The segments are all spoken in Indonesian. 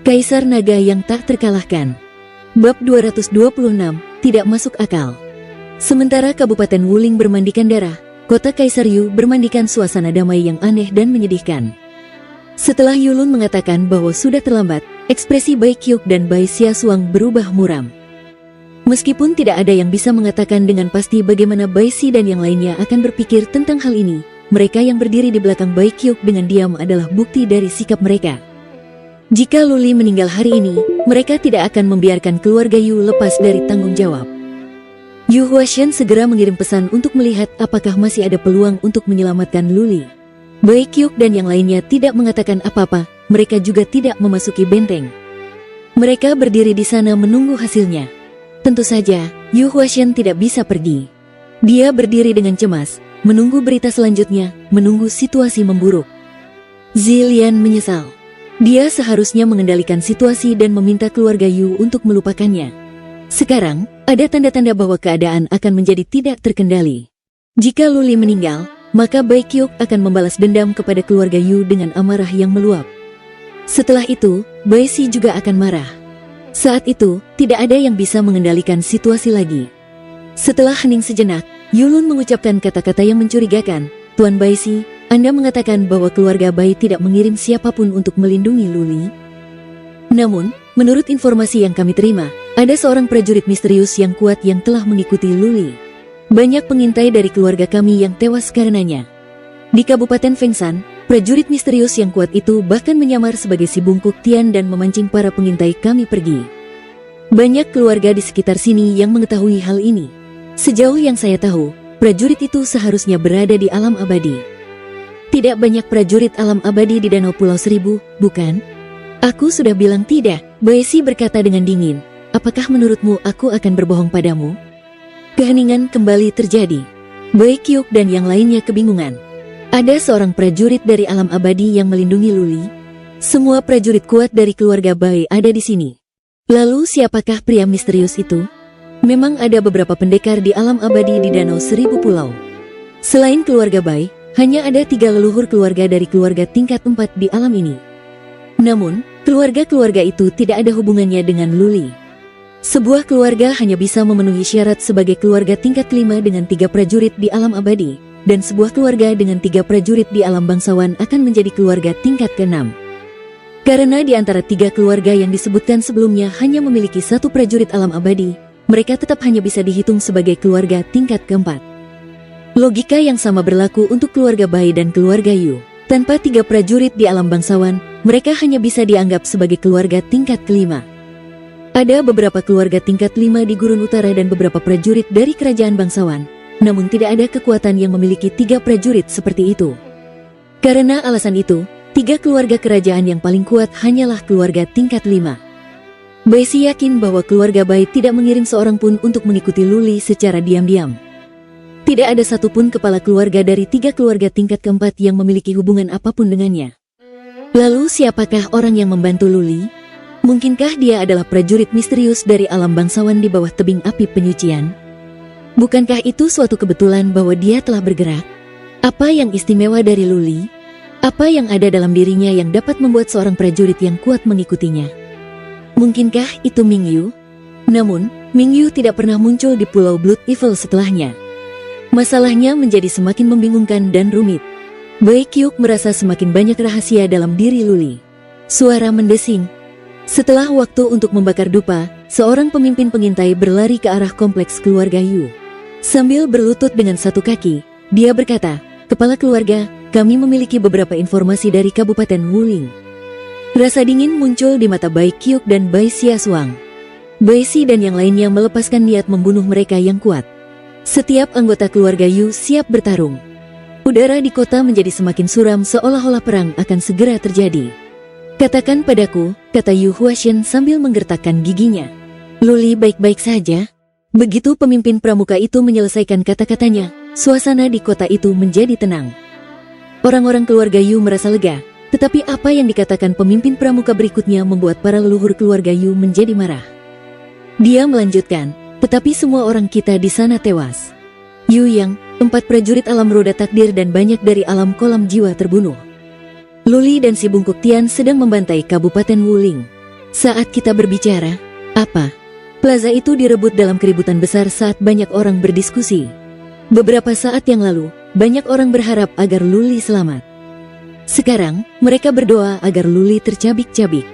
Kaisar Naga yang tak terkalahkan. Bab 226, tidak masuk akal. Sementara Kabupaten Wuling bermandikan darah, kota Kaisar Yu bermandikan suasana damai yang aneh dan menyedihkan. Setelah Yulun mengatakan bahwa sudah terlambat, ekspresi Bai Qiuq dan Bai Xiaosuang berubah muram. Meskipun tidak ada yang bisa mengatakan dengan pasti bagaimana Bai Si dan yang lainnya akan berpikir tentang hal ini, mereka yang berdiri di belakang Bai Qiuq dengan diam adalah bukti dari sikap mereka. Jika Luli meninggal hari ini, mereka tidak akan membiarkan keluarga Yu lepas dari tanggung jawab. Yu Huashen segera mengirim pesan untuk melihat apakah masih ada peluang untuk menyelamatkan Luli. Bai Qiuq dan yang lainnya tidak mengatakan apa-apa, mereka juga tidak memasuki benteng. Mereka berdiri di sana menunggu hasilnya. Tentu saja, Yu Huashen tidak bisa pergi. Dia berdiri dengan cemas, menunggu berita selanjutnya, menunggu situasi memburuk. Zilian menyesal. Dia seharusnya mengendalikan situasi dan meminta keluarga Yu untuk melupakannya. Sekarang, ada tanda-tanda bahwa keadaan akan menjadi tidak terkendali. Jika Luli meninggal, maka Bai Qiuq akan membalas dendam kepada keluarga Yu dengan amarah yang meluap. Setelah itu, Bai Si juga akan marah. Saat itu, tidak ada yang bisa mengendalikan situasi lagi. Setelah hening sejenak, Yulun mengucapkan kata-kata yang mencurigakan. Tuan Bai Si, Anda mengatakan bahwa keluarga Bai tidak mengirim siapapun untuk melindungi Luli. Namun, menurut informasi yang kami terima, ada seorang prajurit misterius yang kuat yang telah mengikuti Luli. Banyak pengintai dari keluarga kami yang tewas karenanya. Di Kabupaten Fengshan, prajurit misterius yang kuat itu bahkan menyamar sebagai si bungkuk Tian dan memancing para pengintai kami pergi. Banyak keluarga di sekitar sini yang mengetahui hal ini. Sejauh yang saya tahu, prajurit itu seharusnya berada di alam abadi. Tidak banyak prajurit alam abadi di Danau Pulau Seribu, bukan? Aku sudah bilang tidak, Bai Si berkata dengan dingin. Apakah menurutmu aku akan berbohong padamu? Keheningan kembali terjadi. Bai Qiuq dan yang lainnya kebingungan. Ada seorang prajurit dari alam abadi yang melindungi Luli. Semua prajurit kuat dari keluarga Bai ada di sini. Lalu siapakah pria misterius itu? Memang ada beberapa pendekar di alam abadi di Danau Seribu Pulau. Selain keluarga Bai, hanya ada 3 leluhur keluarga dari keluarga tingkat 4 di alam ini. Namun, keluarga-keluarga itu tidak ada hubungannya dengan Luli. Sebuah keluarga hanya bisa memenuhi syarat sebagai keluarga tingkat 5 dengan 3 prajurit di alam abadi, dan sebuah keluarga dengan 3 prajurit di alam bangsawan akan menjadi keluarga tingkat ke-6. Karena di antara 3 keluarga yang disebutkan sebelumnya hanya memiliki 1 prajurit alam abadi, mereka tetap hanya bisa dihitung sebagai keluarga tingkat ke-4. Logika yang sama berlaku untuk keluarga Bai dan keluarga Yu. Tanpa 3 prajurit di alam bangsawan, mereka hanya bisa dianggap sebagai keluarga tingkat ke-5. Ada beberapa keluarga tingkat 5 di Gurun Utara dan beberapa prajurit dari kerajaan bangsawan, namun tidak ada kekuatan yang memiliki 3 prajurit seperti itu. Karena alasan itu, 3 keluarga kerajaan yang paling kuat hanyalah keluarga tingkat 5. Bai Si yakin bahwa keluarga Bai tidak mengirim seorang pun untuk mengikuti Luli secara diam-diam. Tidak ada satupun kepala keluarga dari 3 keluarga tingkat ke-4 yang memiliki hubungan apapun dengannya. Lalu siapakah orang yang membantu Luli? Mungkinkah dia adalah prajurit misterius dari alam bangsawan di bawah tebing api penyucian? Bukankah itu suatu kebetulan bahwa dia telah bergerak? Apa yang istimewa dari Luli? Apa yang ada dalam dirinya yang dapat membuat seorang prajurit yang kuat mengikutinya? Mungkinkah itu Ming Yu? Namun, Ming Yu tidak pernah muncul di Pulau Blood Evil setelahnya. Masalahnya menjadi semakin membingungkan dan rumit. Bai Qiuq merasa semakin banyak rahasia dalam diri Luli. Suara mendesing. Setelah waktu untuk membakar dupa, seorang pemimpin pengintai berlari ke arah kompleks keluarga Yu. Sambil berlutut dengan satu kaki, dia berkata, "Kepala keluarga, kami memiliki beberapa informasi dari Kabupaten Wuling." Rasa dingin muncul di mata Bai Qiuq dan Bai Xiaosuang. Bai Si dan yang lainnya melepaskan niat membunuh mereka yang kuat. Setiap anggota keluarga Yu siap bertarung. Udara di kota menjadi semakin suram seolah-olah perang akan segera terjadi. "Katakan padaku," kata Yu Huashen sambil menggertakkan giginya. "Luli baik-baik saja?" Begitu pemimpin pramuka itu menyelesaikan kata-katanya, suasana di kota itu menjadi tenang. Orang-orang keluarga Yu merasa lega, tetapi apa yang dikatakan pemimpin pramuka berikutnya membuat para leluhur keluarga Yu menjadi marah. Dia melanjutkan, "Tetapi semua orang kita di sana tewas. Yu Yang, 4 prajurit alam roda takdir dan banyak dari alam kolam jiwa terbunuh. Luli dan si bungkuk Tian sedang membantai Kabupaten Wuling. Saat kita berbicara, apa? Plaza itu direbut dalam keributan besar saat banyak orang berdiskusi. Beberapa saat yang lalu, banyak orang berharap agar Luli selamat. Sekarang, mereka berdoa agar Luli tercabik-cabik.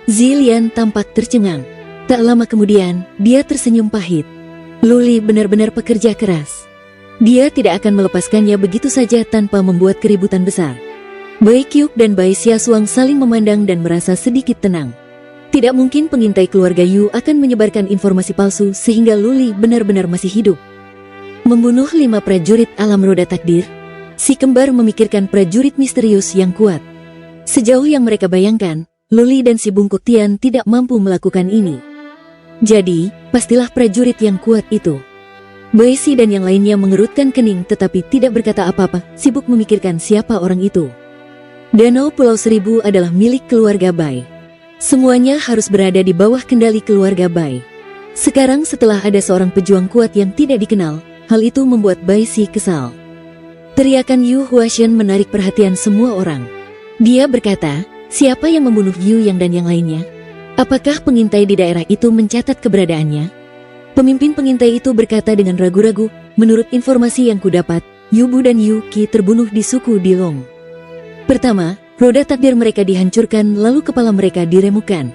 Zillian tampak tercengang. Tak lama kemudian, dia tersenyum pahit. Luli benar-benar pekerja keras. Dia tidak akan melepaskannya begitu saja tanpa membuat keributan besar. Bai Kyuk dan Bai Xiasuang saling memandang dan merasa sedikit tenang. Tidak mungkin pengintai keluarga Yu akan menyebarkan informasi palsu sehingga Luli benar-benar masih hidup. Membunuh 5 prajurit alam roda takdir, si kembar memikirkan prajurit misterius yang kuat. Sejauh yang mereka bayangkan, Luli dan si bungkuk Tian tidak mampu melakukan ini. Jadi, pastilah prajurit yang kuat itu. Bai Si dan yang lainnya mengerutkan kening tetapi tidak berkata apa-apa, sibuk memikirkan siapa orang itu. Danau Pulau Seribu adalah milik keluarga Bai. Semuanya harus berada di bawah kendali keluarga Bai. Sekarang setelah ada seorang pejuang kuat yang tidak dikenal, hal itu membuat Bai Si kesal. Teriakan Yu Huashen menarik perhatian semua orang. Dia berkata, siapa yang membunuh Yu Yang dan yang lainnya? Apakah pengintai di daerah itu mencatat keberadaannya? Pemimpin pengintai itu berkata dengan ragu-ragu, menurut informasi yang kudapat, Yu Bu dan Yu Qi terbunuh di suku Dilong. Pertama, roda takdir mereka dihancurkan lalu kepala mereka diremukan.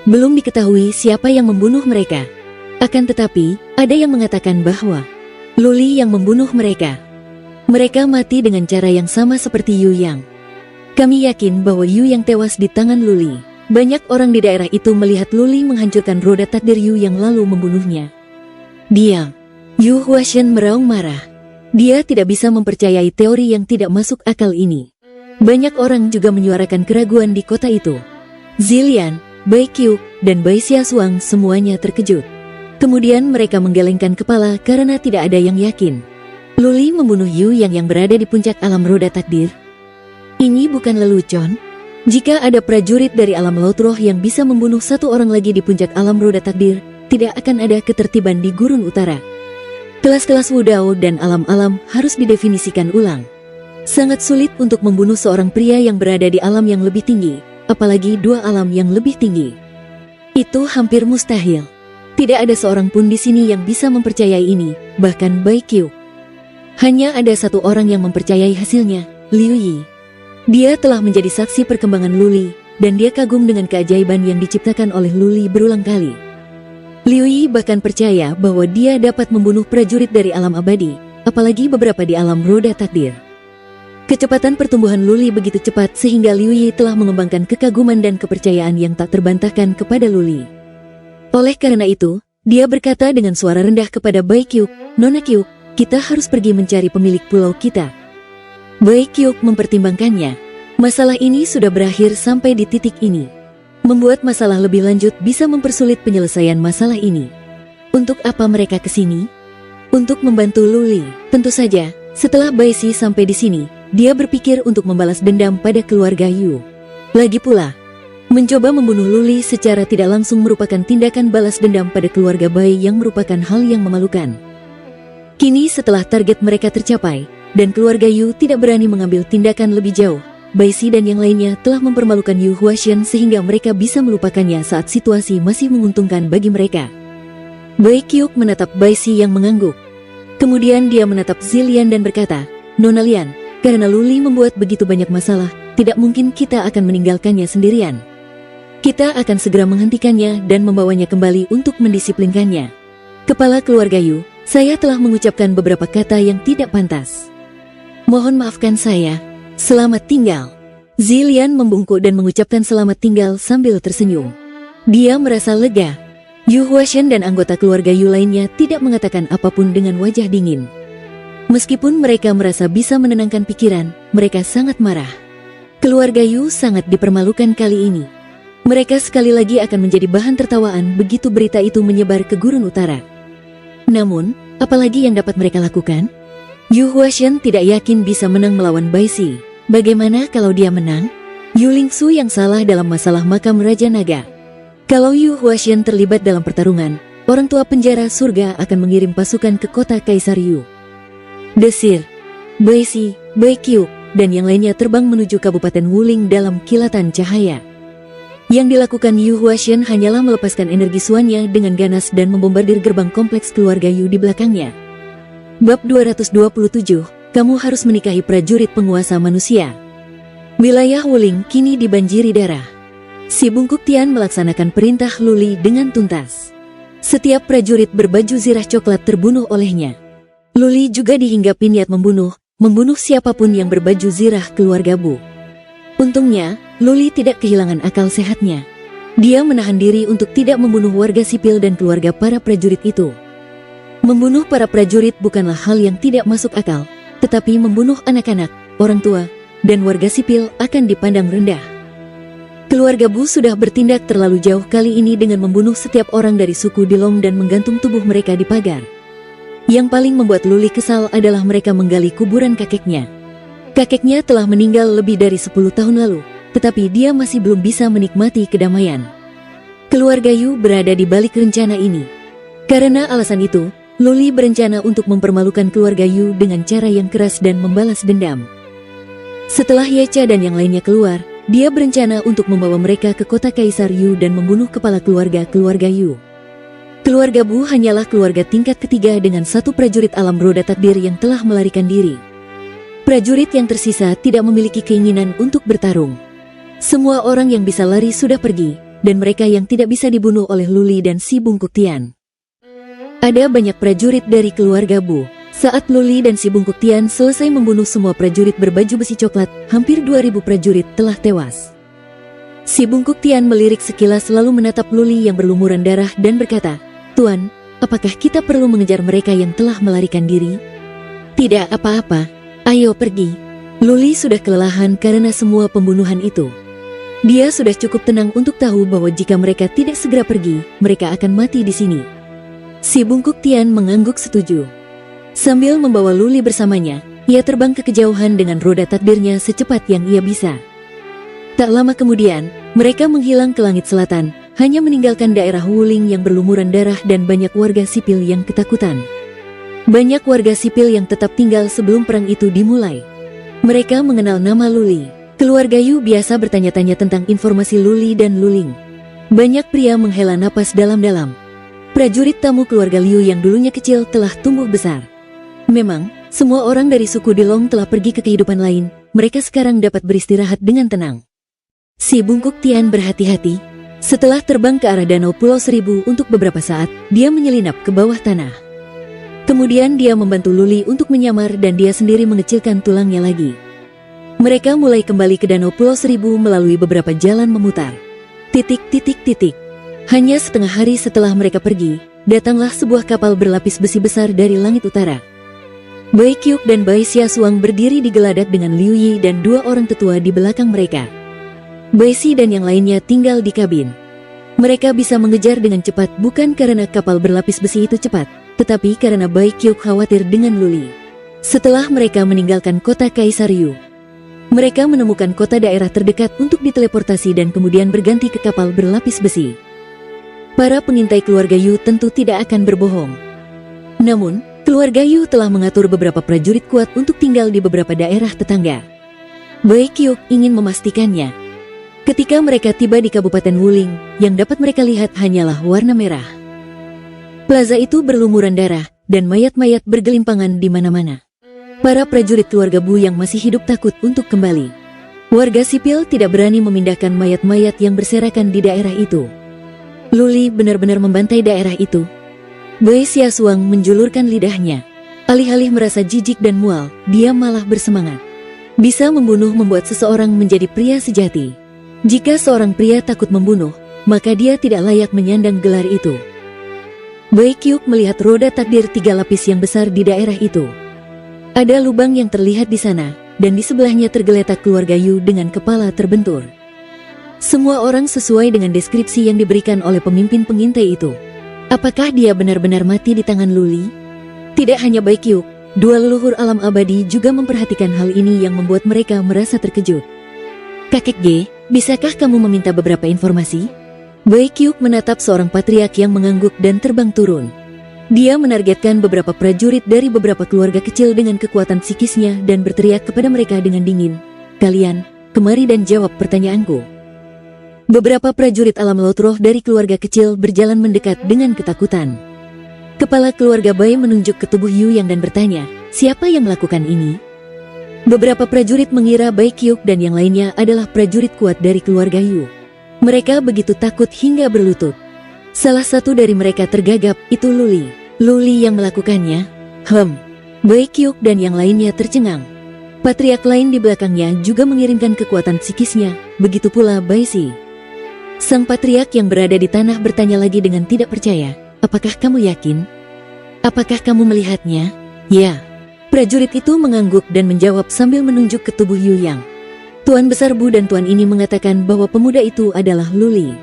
Belum diketahui siapa yang membunuh mereka. Akan tetapi, ada yang mengatakan bahwa Luli yang membunuh mereka. Mereka mati dengan cara yang sama seperti Yu Yang. Kami yakin bahwa Yu Yang tewas di tangan Luli. Banyak orang di daerah itu melihat Luli menghancurkan roda takdir Yu Yang lalu membunuhnya. Diam. Yu Huashen meraung marah. Dia tidak bisa mempercayai teori yang tidak masuk akal ini. Banyak orang juga menyuarakan keraguan di kota itu. Zillian, Bai Kyuk, dan Bai Xiasuang semuanya terkejut. Kemudian mereka menggelengkan kepala karena tidak ada yang yakin. Luli membunuh Yu Yang berada di puncak alam roda takdir. Ini bukan lelucon. Jika ada prajurit dari alam laut roh yang bisa membunuh satu orang lagi di puncak alam roda takdir, tidak akan ada ketertiban di Gurun Utara. Kelas-kelas Wudao dan alam-alam harus didefinisikan ulang. Sangat sulit untuk membunuh seorang pria yang berada di alam yang lebih tinggi, apalagi 2 alam yang lebih tinggi. Itu hampir mustahil. Tidak ada seorang pun di sini yang bisa mempercayai ini, bahkan Bai Kyuk. Hanya ada satu orang yang mempercayai hasilnya, Liu Yi. Dia telah menjadi saksi perkembangan Luli, dan dia kagum dengan keajaiban yang diciptakan oleh Luli berulang kali. Liu Yi bahkan percaya bahwa dia dapat membunuh prajurit dari alam abadi, apalagi beberapa di alam roda takdir. Kecepatan pertumbuhan Luli begitu cepat sehingga Liu Yi telah mengembangkan kekaguman dan kepercayaan yang tak terbantahkan kepada Luli. Oleh karena itu, dia berkata dengan suara rendah kepada Bai Kyuk, Nona Kyuk, kita harus pergi mencari pemilik pulau kita. Bai Kyuk mempertimbangkannya. Masalah ini sudah berakhir sampai di titik ini. Membuat masalah lebih lanjut bisa mempersulit penyelesaian masalah ini. Untuk apa mereka ke sini? Untuk membantu Luli, tentu saja. Setelah Bai Si sampai di sini, dia berpikir untuk membalas dendam pada keluarga Yu. Lagi pula, mencoba membunuh Luli secara tidak langsung merupakan tindakan balas dendam pada keluarga Bai yang merupakan hal yang memalukan. Kini setelah target mereka tercapai, dan keluarga Yu tidak berani mengambil tindakan lebih jauh, Bai Si dan yang lainnya telah mempermalukan Yu Huashen sehingga mereka bisa melupakannya saat situasi masih menguntungkan bagi mereka. Bai Kyuk menatap Bai Si yang mengangguk. Kemudian dia menatap Zillian dan berkata, Nona Lian, karena Luli membuat begitu banyak masalah, tidak mungkin kita akan meninggalkannya sendirian. Kita akan segera menghentikannya dan membawanya kembali untuk mendisiplinkannya. Kepala keluarga Yu, saya telah mengucapkan beberapa kata yang tidak pantas. Mohon maafkan saya. Selamat tinggal. Zillian membungkuk dan mengucapkan selamat tinggal sambil tersenyum. Dia merasa lega. Yu Huashen dan anggota keluarga Yu lainnya tidak mengatakan apapun dengan wajah dingin. Meskipun mereka merasa bisa menenangkan pikiran, mereka sangat marah. Keluarga Yu sangat dipermalukan kali ini. Mereka sekali lagi akan menjadi bahan tertawaan begitu berita itu menyebar ke Gurun Utara. Namun, apalagi yang dapat mereka lakukan? Yu Huashen tidak yakin bisa menang melawan Bai Si. Bagaimana kalau dia menang? Yu Lingsu yang salah dalam masalah makam Raja Naga. Kalau Yu Huashen terlibat dalam pertarungan, orang tua penjara surga akan mengirim pasukan ke kota Kaisar Yu. Desir, Bai Si, Bai Kyuk, dan yang lainnya terbang menuju Kabupaten Wuling dalam kilatan cahaya. Yang dilakukan Yu Huaxian hanyalah melepaskan energi suannya dengan ganas dan membombardir gerbang kompleks keluarga Yu di belakangnya. Bab 227, kamu harus menikahi prajurit penguasa manusia. Wilayah Wuling kini dibanjiri darah. Si Bungkuk Tian melaksanakan perintah Luli dengan tuntas. Setiap prajurit berbaju zirah coklat terbunuh olehnya. Luli juga dihinggapi niat membunuh siapapun yang berbaju zirah keluarga Bu. Untungnya, Luli tidak kehilangan akal sehatnya. Dia menahan diri untuk tidak membunuh warga sipil dan keluarga para prajurit itu. Membunuh para prajurit bukanlah hal yang tidak masuk akal, tetapi membunuh anak-anak, orang tua, dan warga sipil akan dipandang rendah. Keluarga Bu sudah bertindak terlalu jauh kali ini dengan membunuh setiap orang dari suku Dilong dan menggantung tubuh mereka di pagar. Yang paling membuat Luli kesal adalah mereka menggali kuburan kakeknya. Kakeknya telah meninggal lebih dari 10 tahun lalu, tetapi dia masih belum bisa menikmati kedamaian. Keluarga Yu berada di balik rencana ini. Karena alasan itu, Luli berencana untuk mempermalukan keluarga Yu dengan cara yang keras dan membalas dendam. Setelah Yecha dan yang lainnya keluar, dia berencana untuk membawa mereka ke kota Kaisar Yu dan membunuh kepala keluarga Yu. Keluarga Bu hanyalah keluarga tingkat ketiga dengan satu prajurit alam roda takdir yang telah melarikan diri. Prajurit yang tersisa tidak memiliki keinginan untuk bertarung. Semua orang yang bisa lari sudah pergi, dan mereka yang tidak bisa dibunuh oleh Luli dan si Bungkuk Tian. Ada banyak prajurit dari keluarga Bu. Saat Luli dan si Bungkuk Tian selesai membunuh semua prajurit berbaju besi coklat, hampir 2000 prajurit telah tewas. Si Bungkuk Tian melirik sekilas lalu menatap Luli yang berlumuran darah dan berkata, "Tuan, apakah kita perlu mengejar mereka yang telah melarikan diri?" "Tidak apa-apa, ayo pergi." Luli sudah kelelahan karena semua pembunuhan itu. Dia sudah cukup tenang untuk tahu bahwa jika mereka tidak segera pergi, mereka akan mati di sini. Si Bungkuk Tian mengangguk setuju. Sambil membawa Luli bersamanya, ia terbang ke kejauhan dengan roda takdirnya secepat yang ia bisa. Tak lama kemudian, mereka menghilang ke langit selatan, hanya meninggalkan daerah Wuling yang berlumuran darah dan banyak warga sipil yang ketakutan. Banyak warga sipil yang tetap tinggal sebelum perang itu dimulai. Mereka mengenal nama Luli. Keluarga Yu biasa bertanya-tanya tentang informasi Luli dan Luling. Banyak pria menghela napas dalam-dalam. Prajurit tamu keluarga Liu yang dulunya kecil telah tumbuh besar. Memang, semua orang dari suku Dilong telah pergi ke kehidupan lain, mereka sekarang dapat beristirahat dengan tenang. Si Bungkuk Tian berhati-hati. Setelah terbang ke arah danau Pulau Seribu untuk beberapa saat, dia menyelinap ke bawah tanah. Kemudian dia membantu Luli untuk menyamar dan dia sendiri mengecilkan tulangnya lagi. Mereka mulai kembali ke danau Pulau Seribu melalui beberapa jalan memutar. Hanya setengah hari setelah mereka pergi, datanglah sebuah kapal berlapis besi besar dari langit utara. Bai Qiuk dan Bai Xia Suang berdiri di geladak dengan Liu Yi dan dua orang tetua di belakang mereka. Bai Si dan yang lainnya tinggal di kabin. Mereka bisa mengejar dengan cepat bukan karena kapal berlapis besi itu cepat, tetapi karena Bai Qiuk khawatir dengan Luli. Setelah mereka meninggalkan kota Kaisar Yu, mereka menemukan kota daerah terdekat untuk diteleportasi dan kemudian berganti ke kapal berlapis besi. Para pengintai keluarga Yu tentu tidak akan berbohong. Namun, keluarga Yu telah mengatur beberapa prajurit kuat untuk tinggal di beberapa daerah tetangga. Bai Qiuk ingin memastikannya. Ketika mereka tiba di Kabupaten Wuling, yang dapat mereka lihat hanyalah warna merah. Plaza itu berlumuran darah, dan mayat-mayat bergelimpangan di mana-mana. Para prajurit keluarga Bu yang masih hidup takut untuk kembali. Warga sipil tidak berani memindahkan mayat-mayat yang berserakan di daerah itu. Luli benar-benar membantai daerah itu. Bai Xia Suang menjulurkan lidahnya. Alih-alih merasa jijik dan mual, dia malah bersemangat. Bisa membunuh membuat seseorang menjadi pria sejati. Jika seorang pria takut membunuh, maka dia tidak layak menyandang gelar itu. Bai Qiuk melihat roda takdir 3 lapis yang besar di daerah itu. Ada lubang yang terlihat di sana, dan di sebelahnya tergeletak keluarga Yu dengan kepala terbentur. Semua orang sesuai dengan deskripsi yang diberikan oleh pemimpin pengintai itu. Apakah dia benar-benar mati di tangan Luli? Tidak hanya Bai Qiuk, dua leluhur alam abadi juga memperhatikan hal ini yang membuat mereka merasa terkejut. "Kakek G, bisakah kamu meminta beberapa informasi?" Bai Qiuk menatap seorang patriark yang mengangguk dan terbang turun. Dia menargetkan beberapa prajurit dari beberapa keluarga kecil dengan kekuatan psikisnya dan berteriak kepada mereka dengan dingin, "Kalian, kemari dan jawab pertanyaanku." Beberapa prajurit alam laut roh dari keluarga kecil berjalan mendekat dengan ketakutan. Kepala keluarga Bai menunjuk ke tubuh Yu Yang dan bertanya, siapa yang melakukan ini? Beberapa prajurit mengira Bai Qiu dan yang lainnya adalah prajurit kuat dari keluarga Yu. Mereka begitu takut hingga berlutut. Salah satu dari mereka tergagap, itu Luli. Luli yang melakukannya? Bai Qiu dan yang lainnya tercengang. Patriark lain di belakangnya juga mengirimkan kekuatan psikisnya, begitu pula Bai Si. Sang patriark yang berada di tanah bertanya lagi dengan tidak percaya, apakah kamu yakin? Apakah kamu melihatnya? Ya. Prajurit itu mengangguk dan menjawab sambil menunjuk ke tubuh Yu Yang. Tuan Besar Bu dan Tuan ini mengatakan bahwa pemuda itu adalah Luli.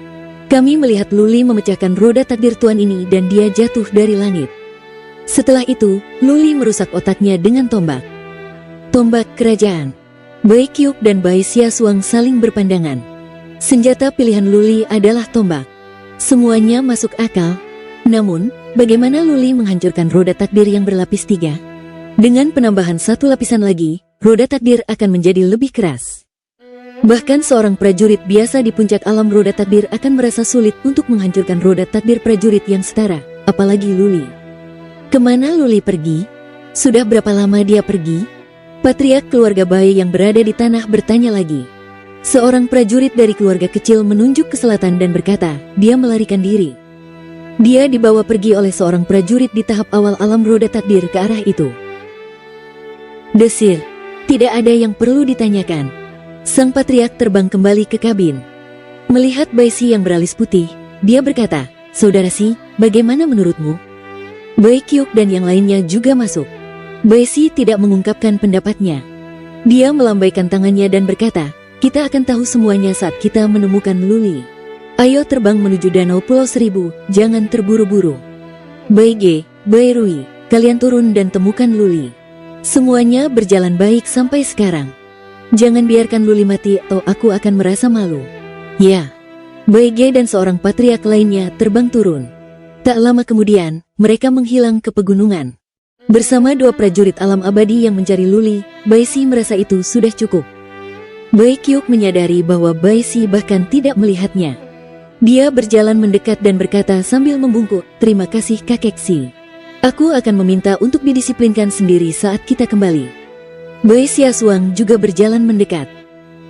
Kami melihat Luli memecahkan roda takdir Tuan ini dan dia jatuh dari langit. Setelah itu, Luli merusak otaknya dengan tombak. Tombak kerajaan. Bai Qiu dan Bai Xia Suang saling berpandangan. Senjata pilihan Luli adalah tombak. Semuanya masuk akal. Namun, bagaimana Luli menghancurkan roda takdir yang berlapis 3? Dengan penambahan satu lapisan lagi, roda takdir akan menjadi lebih keras. Bahkan seorang prajurit biasa di puncak alam roda takdir akan merasa sulit untuk menghancurkan roda takdir prajurit yang setara, apalagi Luli. Kemana Luli pergi? Sudah berapa lama dia pergi? Patriark keluarga Bai yang berada di tanah bertanya lagi. Seorang prajurit dari keluarga kecil menunjuk ke selatan dan berkata, dia melarikan diri. Dia dibawa pergi oleh seorang prajurit di tahap awal alam roda takdir ke arah itu. Desir, tidak ada yang perlu ditanyakan. Sang patriark terbang kembali ke kabin. Melihat Bai Si yang beralis putih, dia berkata, saudara Si, bagaimana menurutmu? Bai Qiu dan yang lainnya juga masuk. Bai Si tidak mengungkapkan pendapatnya. Dia melambaikan tangannya dan berkata, kita akan tahu semuanya saat kita menemukan Luli. Ayo terbang menuju Danau Pulau Seribu, jangan terburu-buru. Bai Ge, Bai Rui, kalian turun dan temukan Luli. Semuanya berjalan baik sampai sekarang. Jangan biarkan Luli mati atau aku akan merasa malu. Ya. Bai Ge dan seorang patriark lainnya terbang turun. Tak lama kemudian, mereka menghilang ke pegunungan. Bersama dua prajurit alam abadi yang mencari Luli, Bai Si merasa itu sudah cukup. Bai Qiu menyadari bahwa Bai Si bahkan tidak melihatnya. Dia berjalan mendekat dan berkata sambil membungkuk, terima kasih kakek Si. Aku akan meminta untuk didisiplinkan sendiri saat kita kembali. Bai Xia Suang juga berjalan mendekat.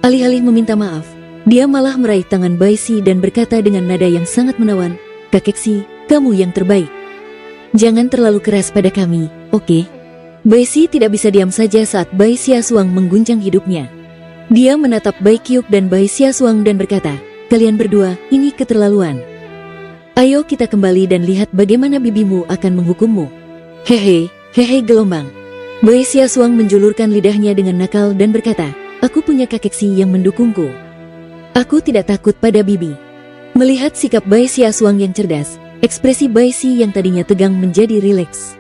Alih-alih meminta maaf, dia malah meraih tangan Bai Si dan berkata dengan nada yang sangat menawan, kakek Si, kamu yang terbaik. Jangan terlalu keras pada kami, oke? Bai Si tidak bisa diam saja saat Bai Xia Suang mengguncang hidupnya. Dia menatap Bai Qiu dan Bai Xia Suang dan berkata, kalian berdua, ini keterlaluan. Ayo kita kembali dan lihat bagaimana bibimu akan menghukummu. Hehe gelombang. Bai Xia Suang menjulurkan lidahnya dengan nakal dan berkata, aku punya kakek Si yang mendukungku. Aku tidak takut pada bibi. Melihat sikap Bai Xia Suang yang cerdas, ekspresi Bai Si yang tadinya tegang menjadi rileks.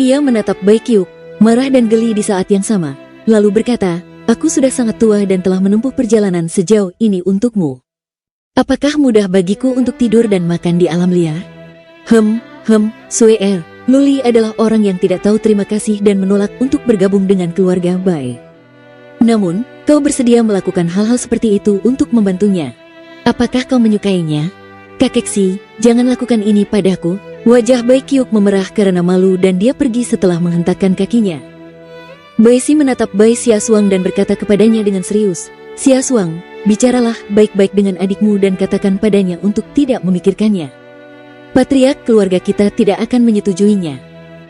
Ia menatap Bai Qiu, marah dan geli di saat yang sama, lalu berkata, aku sudah sangat tua dan telah menempuh perjalanan sejauh ini untukmu. Apakah mudah bagiku untuk tidur dan makan di alam liar? Sue Er, Luli adalah orang yang tidak tahu terima kasih dan menolak untuk bergabung dengan keluarga Bai. Namun, kau bersedia melakukan hal-hal seperti itu untuk membantunya. Apakah kau menyukainya? Kakek Si, jangan lakukan ini padaku. Wajah Bai Qiu memerah karena malu dan dia pergi setelah menghentakkan kakinya. Bai Si menatap Bai Xia Suang dan berkata kepadanya dengan serius, Xia Suang, bicaralah baik-baik dengan adikmu dan katakan padanya untuk tidak memikirkannya. Patriark keluarga kita tidak akan menyetujuinya.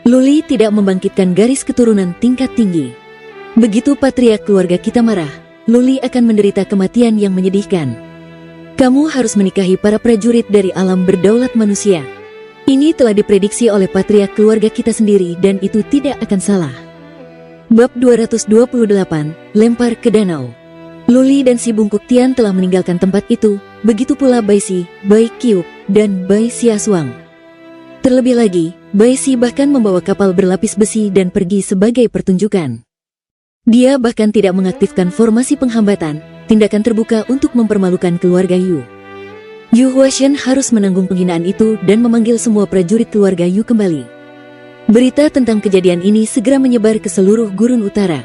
Luli tidak membangkitkan garis keturunan tingkat tinggi. Begitu patriark keluarga kita marah, Luli akan menderita kematian yang menyedihkan. Kamu harus menikahi para prajurit dari alam berdaulat manusia. Ini telah diprediksi oleh patriark keluarga kita sendiri dan itu tidak akan salah. Bab 228, lempar ke danau. Luli dan si Bungkuk Tian telah meninggalkan tempat itu, begitu pula Bai Si, Bai Qiu, dan Bai Xia Suang. Terlebih lagi, Bai Si bahkan membawa kapal berlapis besi dan pergi sebagai pertunjukan. Dia bahkan tidak mengaktifkan formasi penghambatan, tindakan terbuka untuk mempermalukan keluarga Yu. Yu Huashen harus menanggung penghinaan itu dan memanggil semua prajurit keluarga Yu kembali. Berita tentang kejadian ini segera menyebar ke seluruh gurun utara.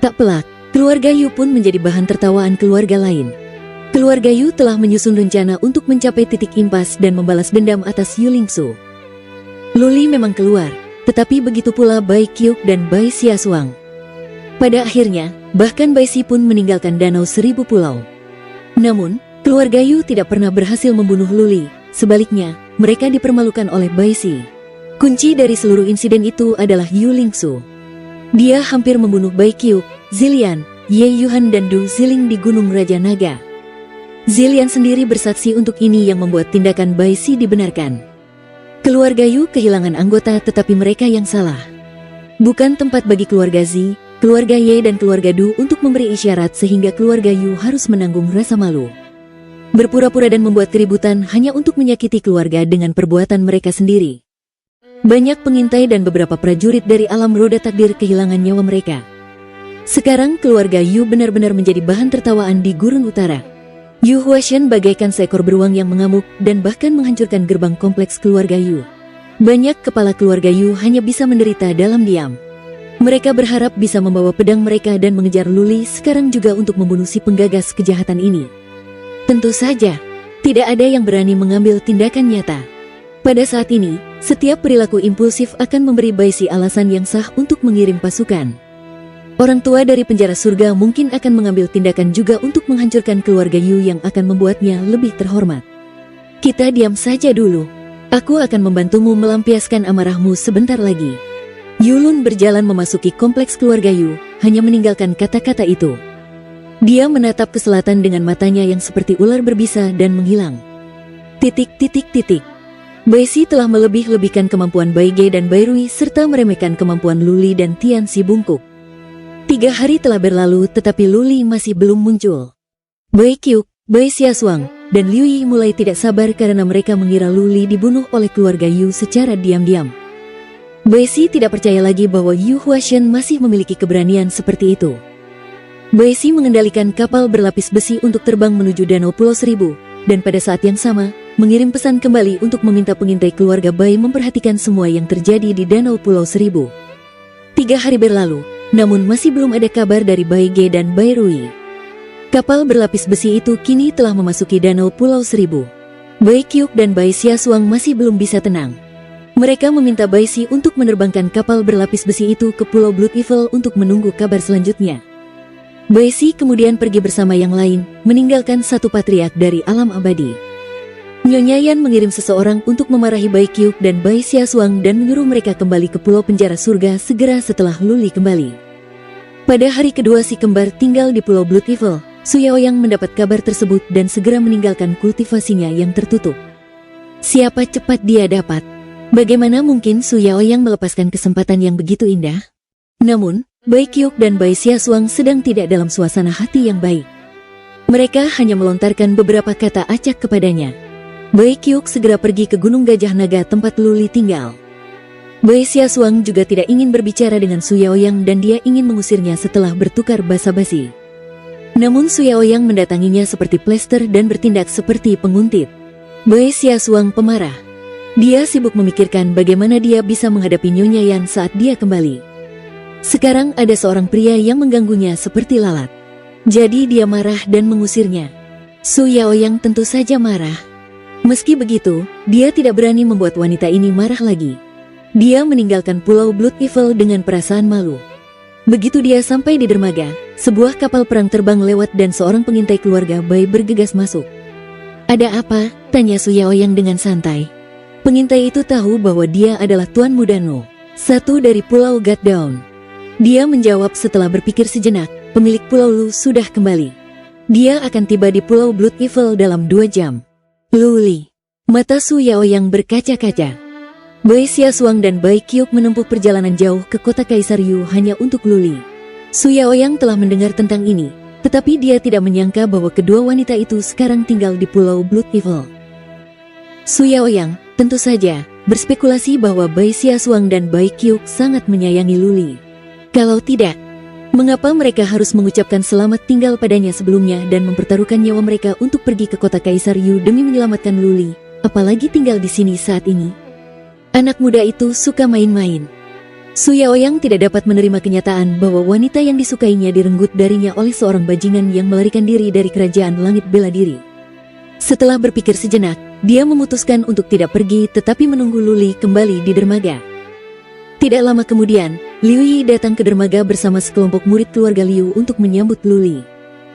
Tak pelak, keluarga Yu pun menjadi bahan tertawaan keluarga lain. Keluarga Yu telah menyusun rencana untuk mencapai titik impas dan membalas dendam atas Yu Lingsu. Luli memang keluar, tetapi begitu pula Bai Qiu dan Bai Xiaosuang. Pada akhirnya, bahkan Bai Si pun meninggalkan Danau Seribu Pulau. Namun, keluarga Yu tidak pernah berhasil membunuh Luli, sebaliknya, mereka dipermalukan oleh Bai Si. Kunci dari seluruh insiden itu adalah Yu Lingsu. Dia hampir membunuh Bai Qiu, Zilian, Ye Yuhan dan Du Ziling di Gunung Raja Naga. Zilian sendiri bersaksi untuk ini yang membuat tindakan Bai Si dibenarkan. Keluarga Yu kehilangan anggota tetapi mereka yang salah. Bukan tempat bagi keluarga Zi, keluarga Ye dan keluarga Du untuk memberi isyarat sehingga keluarga Yu harus menanggung rasa malu. Berpura-pura dan membuat keributan hanya untuk menyakiti keluarga dengan perbuatan mereka sendiri. Banyak pengintai dan beberapa prajurit dari alam roda takdir kehilangan nyawa mereka. Sekarang keluarga Yu benar-benar menjadi bahan tertawaan di Gurun Utara. Yu Huashen bagaikan seekor beruang yang mengamuk dan bahkan menghancurkan gerbang kompleks keluarga Yu. Banyak kepala keluarga Yu hanya bisa menderita dalam diam. Mereka berharap bisa membawa pedang mereka dan mengejar Luli sekarang juga untuk membunuh si penggagas kejahatan ini. Tentu saja, tidak ada yang berani mengambil tindakan nyata. Pada saat ini, setiap perilaku impulsif akan memberi Bai Si alasan yang sah untuk mengirim pasukan. Orang tua dari penjara surga mungkin akan mengambil tindakan juga untuk menghancurkan keluarga Yu yang akan membuatnya lebih terhormat. Kita diam saja dulu. Aku akan membantumu melampiaskan amarahmu sebentar lagi. Yulun berjalan memasuki kompleks keluarga Yu, hanya meninggalkan kata-kata itu. Dia menatap ke selatan dengan matanya yang seperti ular berbisa dan menghilang. Bai Si telah melebih-lebihkan kemampuan Bai Ge dan Bai Rui serta meremehkan kemampuan Luli dan Tian Si Bungkuk. 3 hari telah berlalu tetapi Luli masih belum muncul. Bai Qiu, Bai Xiaosuang, dan Liu Yi mulai tidak sabar karena mereka mengira Luli dibunuh oleh keluarga Yu secara diam-diam. Bai Si tidak percaya lagi bahwa Yu Huashen masih memiliki keberanian seperti itu. Bai Si mengendalikan kapal berlapis besi untuk terbang menuju Danau Pulau Seribu, dan pada saat yang sama, mengirim pesan kembali untuk meminta pengintai keluarga Bai memperhatikan semua yang terjadi di Danau Pulau Seribu. 3 hari berlalu, namun masih belum ada kabar dari Bai Ge dan Bai Rui. Kapal berlapis besi itu kini telah memasuki Danau Pulau Seribu. Bai Qiu dan Bai Xiaosuang masih belum bisa tenang. Mereka meminta Bai Si untuk menerbangkan kapal berlapis besi itu ke Pulau Blood Evil untuk menunggu kabar selanjutnya. Bai Si kemudian pergi bersama yang lain, meninggalkan satu patriark dari alam abadi. Nyonya Yan mengirim seseorang untuk memarahi Bai Qiu dan Bai Xiaosuang dan menyuruh mereka kembali ke Pulau Penjara Surga segera setelah Luli kembali. Pada hari kedua si kembar tinggal di Pulau Blood Evil, Su Yaoyang mendapat kabar tersebut dan segera meninggalkan kultivasinya yang tertutup. Siapa cepat dia dapat? Bagaimana mungkin Su Yaoyang melepaskan kesempatan yang begitu indah? Namun, Bai Qiu dan Bai Xiaosuang sedang tidak dalam suasana hati yang baik. Mereka hanya melontarkan beberapa kata acak kepadanya. Bai Qiu segera pergi ke Gunung Gajah Naga tempat Luli tinggal. Bai Xiaosuang juga tidak ingin berbicara dengan Su Yaoyang dan dia ingin mengusirnya setelah bertukar basa-basi. Namun Su Yaoyang mendatanginya seperti plester dan bertindak seperti penguntit. Bai Xiaosuang pemarah. Dia sibuk memikirkan bagaimana dia bisa menghadapi Nyonya Yan saat dia kembali. Sekarang ada seorang pria yang mengganggunya seperti lalat. Jadi dia marah dan mengusirnya. Su Yaoyang tentu saja marah. Meski begitu, dia tidak berani membuat wanita ini marah lagi. Dia meninggalkan Pulau Blood Evil dengan perasaan malu. Begitu dia sampai di dermaga, sebuah kapal perang terbang lewat dan seorang pengintai keluarga Bai bergegas masuk. "Ada apa?" tanya Su Yaoyang dengan santai. Pengintai itu tahu bahwa dia adalah Tuan Muda No, satu dari Pulau God Down. Dia menjawab setelah berpikir sejenak, pemilik Pulau Lu sudah kembali. Dia akan tiba di Pulau Blood Evil dalam 2 jam. Luli. Mata Su Yaoyang berkaca-kaca. Bai Xiaosuang dan Bai Qiu menempuh perjalanan jauh ke kota Kaisar Yu hanya untuk Luli. Su Yaoyang telah mendengar tentang ini, tetapi dia tidak menyangka bahwa kedua wanita itu sekarang tinggal di Pulau Blood Evil. Su Yaoyang, tentu saja, berspekulasi bahwa Bai Xiaosuang dan Bai Qiu sangat menyayangi Luli. Kalau tidak, mengapa mereka harus mengucapkan selamat tinggal padanya sebelumnya dan mempertaruhkan nyawa mereka untuk pergi ke kota Kaisar Yu demi menyelamatkan Luli, apalagi tinggal di sini saat ini? Anak muda itu suka main-main. Su Yaoyang tidak dapat menerima kenyataan bahwa wanita yang disukainya direnggut darinya oleh seorang bajingan yang melarikan diri dari kerajaan langit bela diri. Setelah berpikir sejenak, dia memutuskan untuk tidak pergi tetapi menunggu Luli kembali di dermaga. Tidak lama kemudian, Liu Yi datang ke dermaga bersama sekelompok murid keluarga Liu untuk menyambut Luli.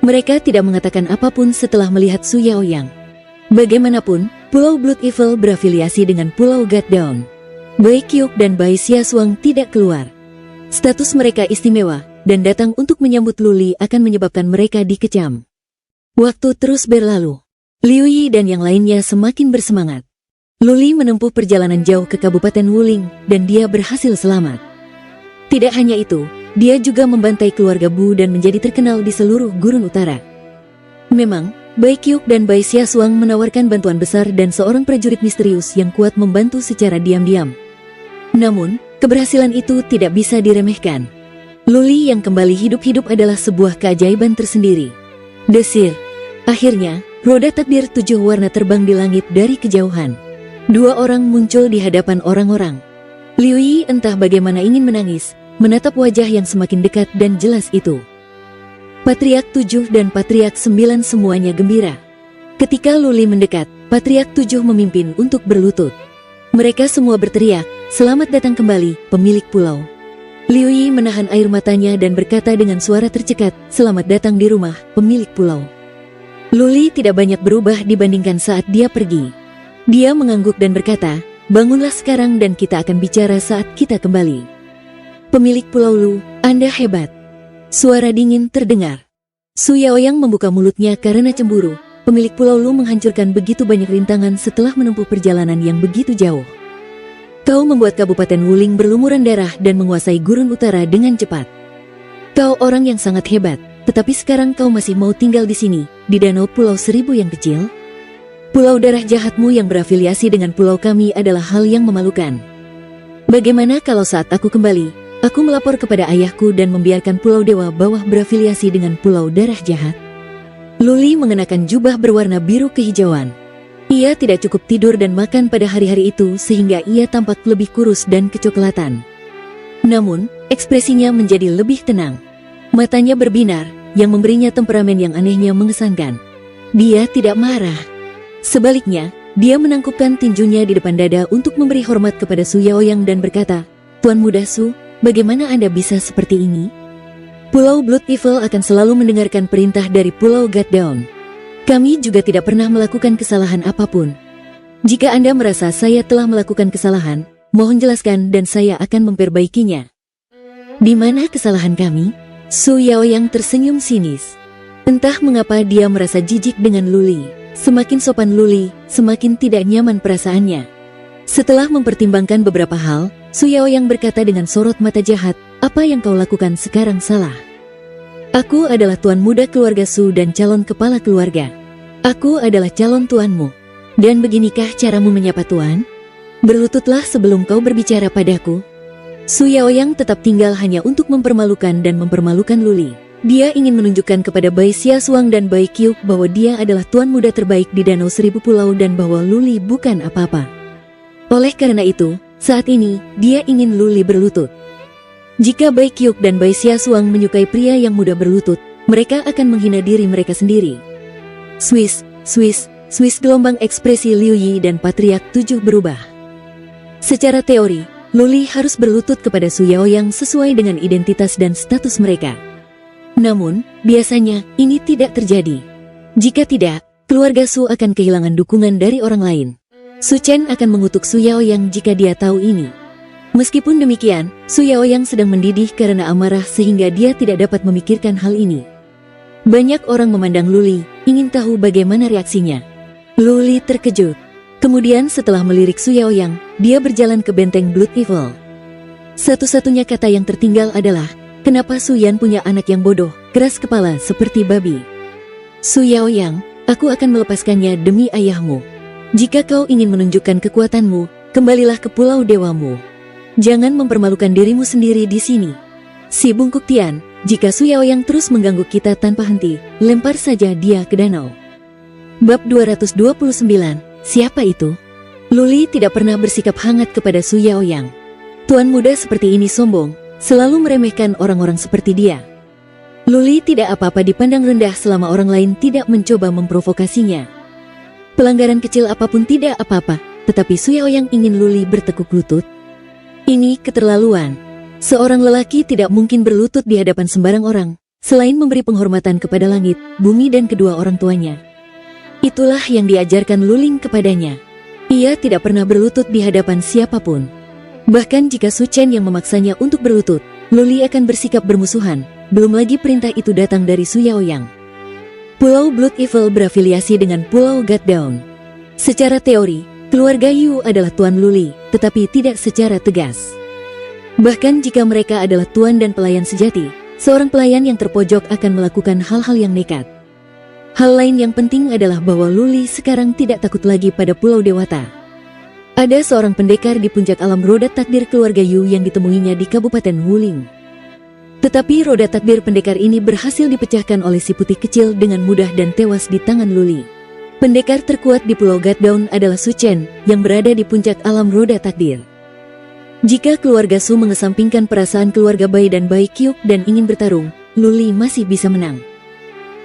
Mereka tidak mengatakan apapun setelah melihat Su Yaoyang. Bagaimanapun, Pulau Blood Evil berafiliasi dengan Pulau God Dawn. Bai Qiuq dan Bai Xiaosuang tidak keluar. Status mereka istimewa, dan datang untuk menyambut Luli akan menyebabkan mereka dikecam. Waktu terus berlalu. Liu Yi dan yang lainnya semakin bersemangat. Luli menempuh perjalanan jauh ke Kabupaten Wuling, dan dia berhasil selamat. Tidak hanya itu, dia juga membantai keluarga Bu dan menjadi terkenal di seluruh Gurun Utara. Memang, Bai Qiuq dan Bai Xiaosuang menawarkan bantuan besar dan seorang prajurit misterius yang kuat membantu secara diam-diam. Namun, keberhasilan itu tidak bisa diremehkan. Luli yang kembali hidup-hidup adalah sebuah keajaiban tersendiri. Desir. Akhirnya, roda takdir 7 warna terbang di langit dari kejauhan. 2 orang muncul di hadapan orang-orang. Liu Yi entah bagaimana ingin menangis, menatap wajah yang semakin dekat dan jelas itu. Patriark 7 dan Patriark 9 semuanya gembira. Ketika Luli mendekat, Patriark 7 memimpin untuk berlutut. Mereka semua berteriak, "Selamat datang kembali, pemilik pulau." Liu Yi menahan air matanya dan berkata dengan suara tercekat, "Selamat datang di rumah, pemilik pulau." Luli tidak banyak berubah dibandingkan saat dia pergi. Dia mengangguk dan berkata, "Bangunlah sekarang dan kita akan bicara saat kita kembali." "Pemilik pulau Lu, Anda hebat." Suara dingin terdengar. Su Yaoyang membuka mulutnya karena cemburu. Pemilik pulau Lu menghancurkan begitu banyak rintangan setelah menempuh perjalanan yang begitu jauh. Kau membuat Kabupaten Wuling berlumuran darah dan menguasai Gurun Utara dengan cepat. Kau orang yang sangat hebat, tetapi sekarang kau masih mau tinggal di sini, di Danau Pulau Seribu yang kecil? Pulau darah jahatmu yang berafiliasi dengan pulau kami adalah hal yang memalukan. Bagaimana kalau saat aku kembali, aku melapor kepada ayahku dan membiarkan Pulau Dewa Bawah berafiliasi dengan Pulau Darah Jahat?" Luli mengenakan jubah berwarna biru kehijauan. Ia tidak cukup tidur dan makan pada hari-hari itu sehingga ia tampak lebih kurus dan kecoklatan. Namun, ekspresinya menjadi lebih tenang. Matanya berbinar, yang memberinya temperamen yang anehnya mengesankan. Dia tidak marah. Sebaliknya, dia menangkupkan tinjunya di depan dada untuk memberi hormat kepada Su Yaoyang dan berkata, "Tuan Muda Su, bagaimana Anda bisa seperti ini? Pulau Blood Evil akan selalu mendengarkan perintah dari Pulau God Dawn. Kami juga tidak pernah melakukan kesalahan apapun. Jika Anda merasa saya telah melakukan kesalahan, mohon jelaskan dan saya akan memperbaikinya." "Di mana kesalahan kami?" Su Yaoyang tersenyum sinis. Entah mengapa dia merasa jijik dengan Luli. Semakin sopan Luli, semakin tidak nyaman perasaannya. Setelah mempertimbangkan beberapa hal, Su Yaoyang berkata dengan sorot mata jahat, "Apa yang kau lakukan sekarang salah. Aku adalah tuan muda keluarga Su dan calon kepala keluarga. Aku adalah calon tuanmu. Dan beginikah caramu menyapa tuan? Berlututlah sebelum kau berbicara padaku." Su Yaoyang tetap tinggal hanya untuk mempermalukan dan mempermalukan Luli. Dia ingin menunjukkan kepada Bai Xiaosuang dan Bai Qiuq bahwa dia adalah tuan muda terbaik di Danau Seribu Pulau dan bahwa Luli bukan apa-apa. Oleh karena itu, saat ini, dia ingin Luli berlutut. Jika Bai Qiuq dan Bai Xiaosuang menyukai pria yang muda berlutut, mereka akan menghina diri mereka sendiri. Swish, swish, swish, gelombang ekspresi Liu Yi dan Patriark 7 berubah. Secara teori, Luli harus berlutut kepada Su Yaoyang sesuai dengan identitas dan status mereka. Namun, biasanya, ini tidak terjadi. Jika tidak, keluarga Su akan kehilangan dukungan dari orang lain. Su Chen akan mengutuk Su Yaoyang jika dia tahu ini. Meskipun demikian, Su Yaoyang sedang mendidih karena amarah sehingga dia tidak dapat memikirkan hal ini. Banyak orang memandang Luli, ingin tahu bagaimana reaksinya. Luli terkejut. Kemudian setelah melirik Su Yaoyang, dia berjalan ke benteng Blood Evil. Satu-satunya kata yang tertinggal adalah, "Kenapa Su Yan punya anak yang bodoh, keras kepala seperti babi?" "Su Yaoyang, aku akan melepaskannya demi ayahmu. Jika kau ingin menunjukkan kekuatanmu, kembalilah ke Pulau Dewamu. Jangan mempermalukan dirimu sendiri di sini." Si Bungkuk Tian, jika Su Yaoyang terus mengganggu kita tanpa henti, lempar saja dia ke danau. Bab 229, siapa itu? Luli tidak pernah bersikap hangat kepada Su Yaoyang. Tuan muda seperti ini sombong, selalu meremehkan orang-orang seperti dia. Luli tidak apa-apa dipandang rendah selama orang lain tidak mencoba memprovokasinya. Pelanggaran kecil apapun tidak apa-apa, tetapi Su Yaoyang ingin Luli bertekuk lutut. Ini keterlaluan. Seorang lelaki tidak mungkin berlutut di hadapan sembarang orang, selain memberi penghormatan kepada langit, bumi dan kedua orang tuanya. Itulah yang diajarkan Luling kepadanya. Ia tidak pernah berlutut di hadapan siapapun. Bahkan jika Su Chen yang memaksanya untuk berlutut, Luli akan bersikap bermusuhan, belum lagi perintah itu datang dari Su Yaoyang. Pulau Blood Evil berafiliasi dengan Pulau God Dawn. Secara teori, keluarga Yu adalah Tuan Luli, tetapi tidak secara tegas. Bahkan jika mereka adalah tuan dan pelayan sejati, seorang pelayan yang terpojok akan melakukan hal-hal yang nekat. Hal lain yang penting adalah bahwa Luli sekarang tidak takut lagi pada Pulau Dewata. Ada seorang pendekar di puncak alam roda takdir keluarga Yu yang ditemuinya di Kabupaten Wuling. Tetapi roda takdir pendekar ini berhasil dipecahkan oleh si putih kecil dengan mudah dan tewas di tangan Luli. Pendekar terkuat di Pulau God Dawn adalah Su Chen yang berada di puncak alam roda takdir. Jika keluarga Su mengesampingkan perasaan keluarga Bai dan Bai Kyuk dan ingin bertarung, Luli masih bisa menang.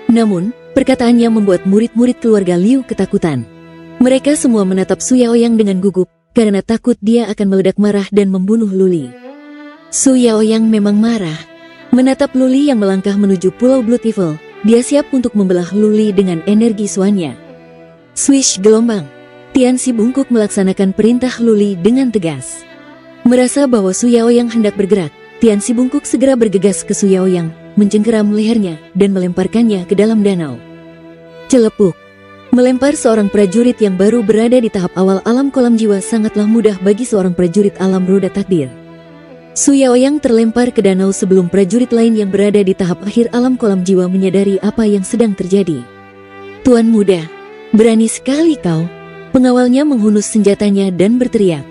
Namun, perkataannya membuat murid-murid keluarga Liu ketakutan. Mereka semua menatap Su Yaoyang dengan gugup, karena takut dia akan meledak marah dan membunuh Luli. Su Yaoyang memang marah. Menatap Luli yang melangkah menuju Pulau Blood Evil, dia siap untuk membelah Luli dengan energi suannya. Swish gelombang. Tian Si Bungkuk melaksanakan perintah Luli dengan tegas. Merasa bahwa Su Yaoyang hendak bergerak, Tian Si Bungkuk segera bergegas ke Su Yaoyang, mencengkeram lehernya dan melemparkannya ke dalam danau. Celepuk. Melempar seorang prajurit yang baru berada di tahap awal alam kolam jiwa sangatlah mudah bagi seorang prajurit alam roda takdir. Su Yaoyang terlempar ke danau sebelum prajurit lain yang berada di tahap akhir alam kolam jiwa menyadari apa yang sedang terjadi. Tuan muda, berani sekali kau. Pengawalnya menghunus senjatanya dan berteriak.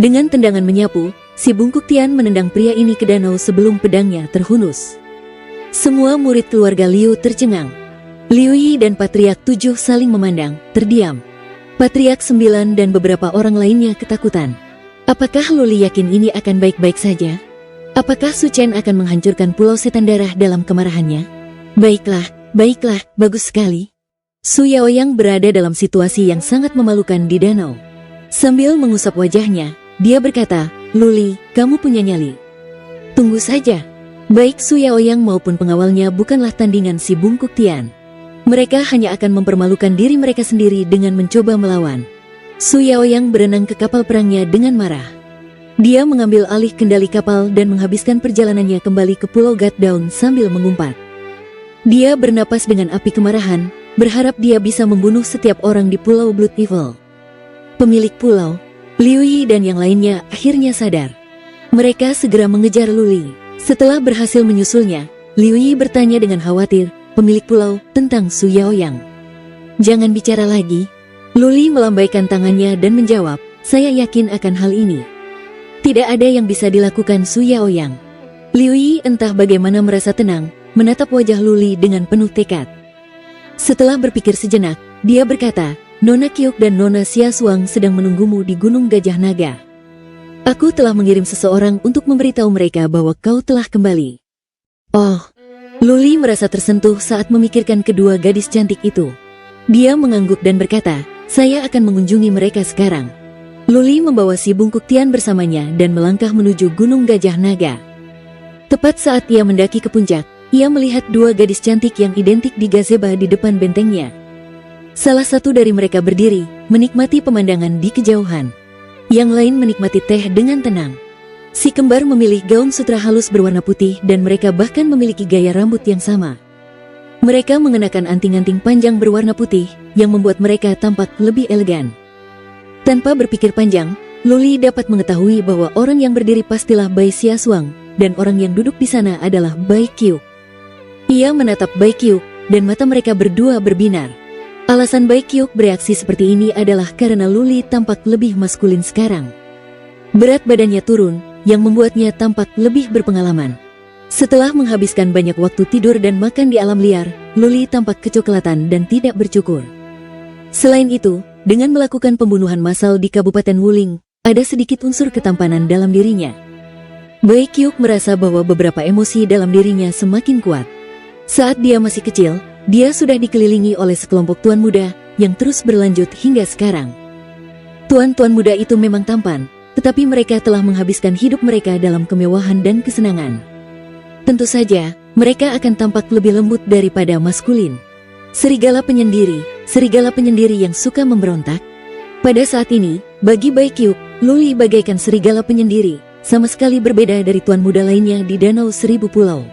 Dengan tendangan menyapu, si Bungkuk Tian menendang pria ini ke danau sebelum pedangnya terhunus. Semua murid keluarga Liu tercengang. Liu Yi dan Patriark 7 saling memandang, terdiam. Patriark 9 dan beberapa orang lainnya ketakutan. Apakah Luli yakin ini akan baik-baik saja? Apakah Su Chen akan menghancurkan Pulau Setan Darah dalam kemarahannya? Baiklah, baiklah, bagus sekali. Su Yaoyang berada dalam situasi yang sangat memalukan di danau. Sambil mengusap wajahnya, dia berkata, Luli, kamu punya nyali. Tunggu saja. Baik Su Yaoyang maupun pengawalnya bukanlah tandingan si Bungkuk Tian. Mereka hanya akan mempermalukan diri mereka sendiri dengan mencoba melawan. Su Yaoyang berenang ke kapal perangnya dengan marah. Dia mengambil alih kendali kapal dan menghabiskan perjalanannya kembali ke Pulau God Dawn sambil mengumpat. Dia bernapas dengan api kemarahan, berharap dia bisa membunuh setiap orang di Pulau Blood Evil. Pemilik pulau, Liu Yi dan yang lainnya akhirnya sadar. Mereka segera mengejar Luli. Setelah berhasil menyusulnya, Liu Yi bertanya dengan khawatir, pemilik pulau, tentang Su Yaoyang. Jangan bicara lagi. Luli melambaikan tangannya dan menjawab, saya yakin akan hal ini. Tidak ada yang bisa dilakukan Su Yaoyang. Liu Yi entah bagaimana merasa tenang, menatap wajah Luli dengan penuh tekad. Setelah berpikir sejenak, dia berkata, Nona Kyuk dan Nona Xia Suang sedang menunggumu di Gunung Gajah Naga. Aku telah mengirim seseorang untuk memberitahu mereka bahwa kau telah kembali. Oh, Luli merasa tersentuh saat memikirkan kedua gadis cantik itu. Dia mengangguk dan berkata, saya akan mengunjungi mereka sekarang. Luli membawa si Bungkuk Tian bersamanya dan melangkah menuju Gunung Gajah Naga. Tepat saat ia mendaki ke puncak, ia melihat dua gadis cantik yang identik di gazebo di depan bentengnya. Salah satu dari mereka berdiri, menikmati pemandangan di kejauhan. Yang lain menikmati teh dengan tenang. Si kembar memilih gaun sutra halus berwarna putih dan mereka bahkan memiliki gaya rambut yang sama. Mereka mengenakan anting-anting panjang berwarna putih, yang membuat mereka tampak lebih elegan. Tanpa berpikir panjang, Luli dapat mengetahui bahwa orang yang berdiri pastilah Bai Xia Suang, dan orang yang duduk di sana adalah Bai Kyuk. Ia menatap Bai Kyuk, dan mata mereka berdua berbinar. Alasan Bai Kyuk bereaksi seperti ini adalah karena Luli tampak lebih maskulin sekarang. Berat badannya turun, yang membuatnya tampak lebih berpengalaman. Setelah menghabiskan banyak waktu tidur dan makan di alam liar, Luli tampak kecoklatan dan tidak bercukur. Selain itu, dengan melakukan pembunuhan massal di Kabupaten Wuling, ada sedikit unsur ketampanan dalam dirinya. Baekhyuk merasa bahwa beberapa emosi dalam dirinya semakin kuat. Saat dia masih kecil, dia sudah dikelilingi oleh sekelompok tuan muda yang terus berlanjut hingga sekarang. Tuan-tuan muda itu memang tampan, tetapi mereka telah menghabiskan hidup mereka dalam kemewahan dan kesenangan. Tentu saja, mereka akan tampak lebih lembut daripada maskulin. Serigala penyendiri yang suka memberontak. Pada saat ini, bagi Baekhyuk, Luli bagaikan serigala penyendiri, sama sekali berbeda dari tuan muda lainnya di Danau Seribu Pulau.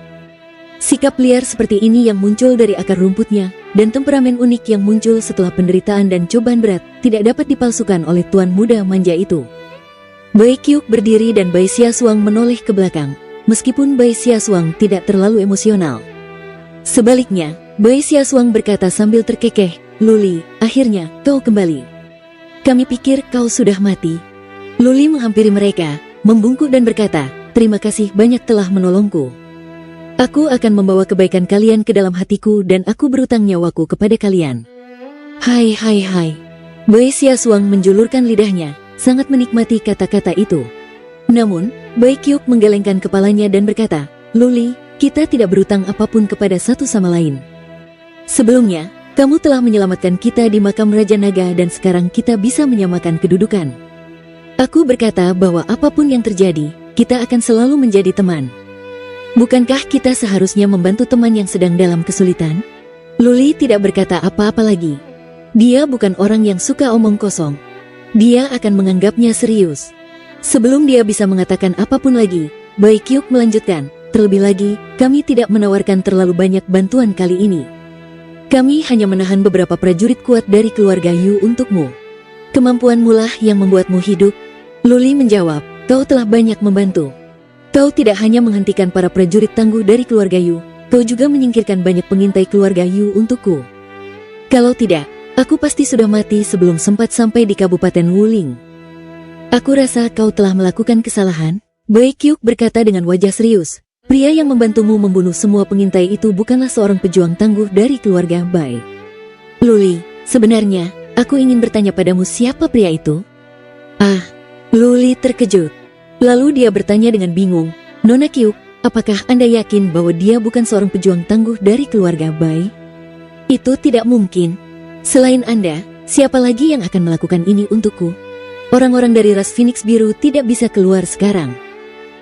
Sikap liar seperti ini yang muncul dari akar rumputnya, dan temperamen unik yang muncul setelah penderitaan dan cobaan berat, tidak dapat dipalsukan oleh tuan muda manja itu. Baekhyuk berdiri dan Bai Xiaosuang menoleh ke belakang, meskipun Bai Xiaosuang tidak terlalu emosional. Sebaliknya, Bai Xiaosuang berkata sambil terkekeh, "Luli, akhirnya kau kembali. Kami pikir kau sudah mati." Luli menghampiri mereka, membungkuk dan berkata, "Terima kasih banyak telah menolongku. Aku akan membawa kebaikan kalian ke dalam hatiku dan aku berutang nyawaku kepada kalian." Hai. Bai Xiaosuang menjulurkan lidahnya, sangat menikmati kata-kata itu. Namun, Baekhyuk menggelengkan kepalanya dan berkata, "Luli, kita tidak berutang apapun kepada satu sama lain. Sebelumnya, kamu telah menyelamatkan kita di makam Raja Naga dan sekarang kita bisa menyamakan kedudukan. Aku berkata bahwa apapun yang terjadi, kita akan selalu menjadi teman. Bukankah kita seharusnya membantu teman yang sedang dalam kesulitan?" Luli tidak berkata apa-apa lagi. Dia bukan orang yang suka omong kosong. Dia akan menganggapnya serius. Sebelum dia bisa mengatakan apapun lagi, Baekhyuk melanjutkan, "Terlebih lagi, kami tidak menawarkan terlalu banyak bantuan kali ini. Kami hanya menahan beberapa prajurit kuat dari keluarga Yu untukmu. Kemampuanmu lah yang membuatmu hidup." Luli menjawab, "Kau telah banyak membantu. Kau tidak hanya menghentikan para prajurit tangguh dari keluarga Yu, kau juga menyingkirkan banyak pengintai keluarga Yu untukku. Kalau tidak, aku pasti sudah mati sebelum sempat sampai di Kabupaten Wuling. Aku rasa kau telah melakukan kesalahan." Baekhyuk berkata dengan wajah serius, "Pria yang membantumu membunuh semua pengintai itu bukanlah seorang pejuang tangguh dari keluarga Bai. Luli, sebenarnya, aku ingin bertanya padamu siapa pria itu?" Ah, Luli terkejut. Lalu dia bertanya dengan bingung, "Nona Kyuk, apakah Anda yakin bahwa dia bukan seorang pejuang tangguh dari keluarga Bai?" "Itu tidak mungkin. Selain Anda, siapa lagi yang akan melakukan ini untukku? Orang-orang dari ras Phoenix Biru tidak bisa keluar sekarang.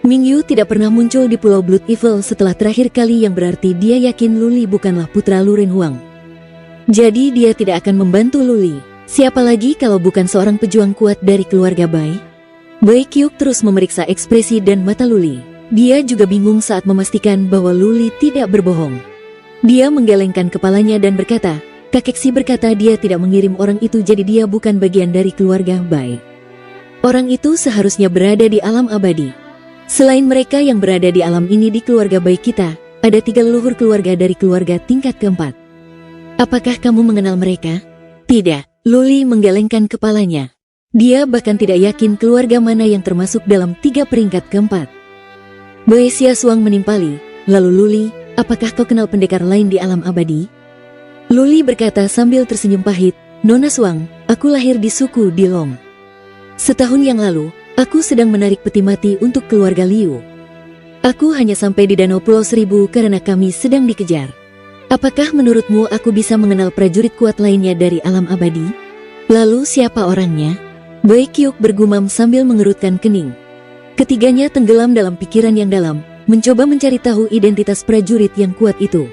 Mingyu tidak pernah muncul di Pulau Blood Evil setelah terakhir kali yang berarti dia yakin Luli bukanlah putra Luren Huang. Jadi dia tidak akan membantu Luli. Siapa lagi kalau bukan seorang pejuang kuat dari keluarga Bai?" Baekhyuk terus memeriksa ekspresi dan mata Luli. Dia juga bingung saat memastikan bahwa Luli tidak berbohong. Dia menggelengkan kepalanya dan berkata, "Kakek Si berkata dia tidak mengirim orang itu jadi dia bukan bagian dari keluarga Bai. Orang itu seharusnya berada di alam abadi. Selain mereka yang berada di alam ini di keluarga Bai kita, ada 3 leluhur keluarga dari keluarga tingkat keempat. Apakah kamu mengenal mereka?" "Tidak." Luli menggelengkan kepalanya. Dia bahkan tidak yakin keluarga mana yang termasuk dalam 3 peringkat keempat. Bai Xiaosuang menimpali, "Lalu Luli, apakah kau kenal pendekar lain di alam abadi?" Luli berkata sambil tersenyum pahit, "Nona Suang, aku lahir di suku Dilong. Setahun yang lalu, aku sedang menarik peti mati untuk keluarga Liu. Aku hanya sampai di Danau Pulau Seribu karena kami sedang dikejar. Apakah menurutmu aku bisa mengenal prajurit kuat lainnya dari alam abadi? Lalu siapa orangnya?" Baekhyuk bergumam sambil mengerutkan kening. Ketiganya tenggelam dalam pikiran yang dalam, mencoba mencari tahu identitas prajurit yang kuat itu.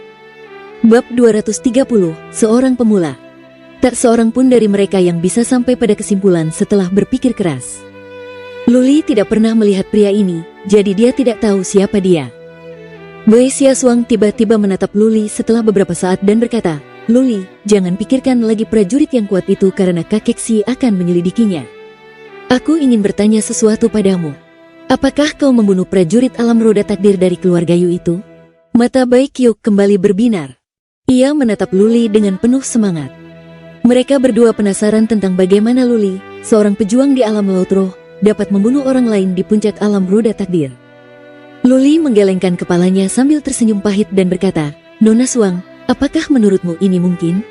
Bab 230, Seorang Pemula. Tak seorang pun dari mereka yang bisa sampai pada kesimpulan setelah berpikir keras. Luli tidak pernah melihat pria ini, jadi dia tidak tahu siapa dia. Bai Xiaosuang tiba-tiba menatap Luli setelah beberapa saat dan berkata, "Luli, jangan pikirkan lagi prajurit yang kuat itu karena kakek Si akan menyelidikinya. Aku ingin bertanya sesuatu padamu. Apakah kau membunuh prajurit alam roda takdir dari keluarga Yu itu?" Mata Baekhyuk kembali berbinar. Ia menatap Luli dengan penuh semangat. Mereka berdua penasaran tentang bagaimana Luli, seorang pejuang di alam laut roh, dapat membunuh orang lain di puncak alam roda takdir. Luli menggelengkan kepalanya sambil tersenyum pahit dan berkata, "Nona Suang, apakah menurutmu ini mungkin?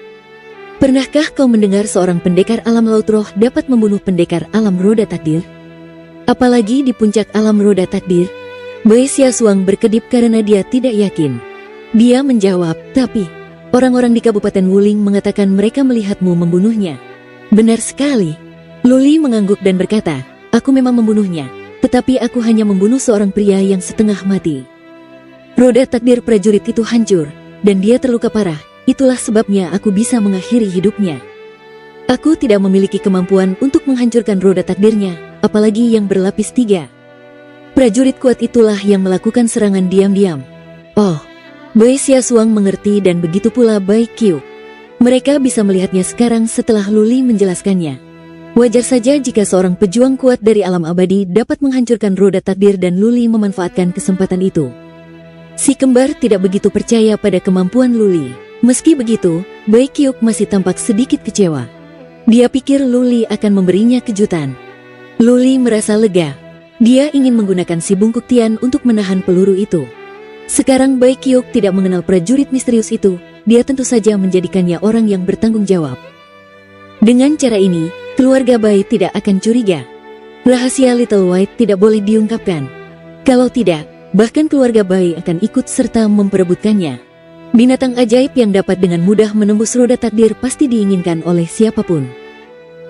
Pernahkah kau mendengar seorang pendekar alam laut roh dapat membunuh pendekar alam roda takdir?" Apalagi di puncak alam roda takdir. Bai Xiaosuang berkedip karena dia tidak yakin. Dia menjawab, tapi orang-orang di Kabupaten Wuling mengatakan mereka melihatmu membunuhnya. Benar sekali. Luli mengangguk dan berkata, aku memang membunuhnya, tetapi aku hanya membunuh seorang pria yang setengah mati. Roda takdir prajurit itu hancur, dan dia terluka parah. Itulah sebabnya aku bisa mengakhiri hidupnya. Aku tidak memiliki kemampuan untuk menghancurkan roda takdirnya, apalagi yang berlapis 3. Prajurit kuat itulah yang melakukan serangan diam-diam. Oh, Bai Xiaosuang mengerti dan begitu pula Bai Qiu. Mereka bisa melihatnya sekarang setelah Luli menjelaskannya. Wajar saja jika seorang pejuang kuat dari alam abadi dapat menghancurkan roda takdir dan Luli memanfaatkan kesempatan itu. Si kembar tidak begitu percaya pada kemampuan Luli. Meski begitu, Bai Qiu masih tampak sedikit kecewa. Dia pikir Luli akan memberinya kejutan. Luli merasa lega. Dia ingin menggunakan si bungkuk Tian untuk menahan peluru itu. Sekarang Bai Qiu tidak mengenal prajurit misterius itu. Dia tentu saja menjadikannya orang yang bertanggung jawab. Dengan cara ini, keluarga Bai tidak akan curiga. Rahasia Little White tidak boleh diungkapkan. Kalau tidak, bahkan keluarga Bai akan ikut serta memperebutkannya. Binatang ajaib yang dapat dengan mudah menembus roda takdir pasti diinginkan oleh siapapun.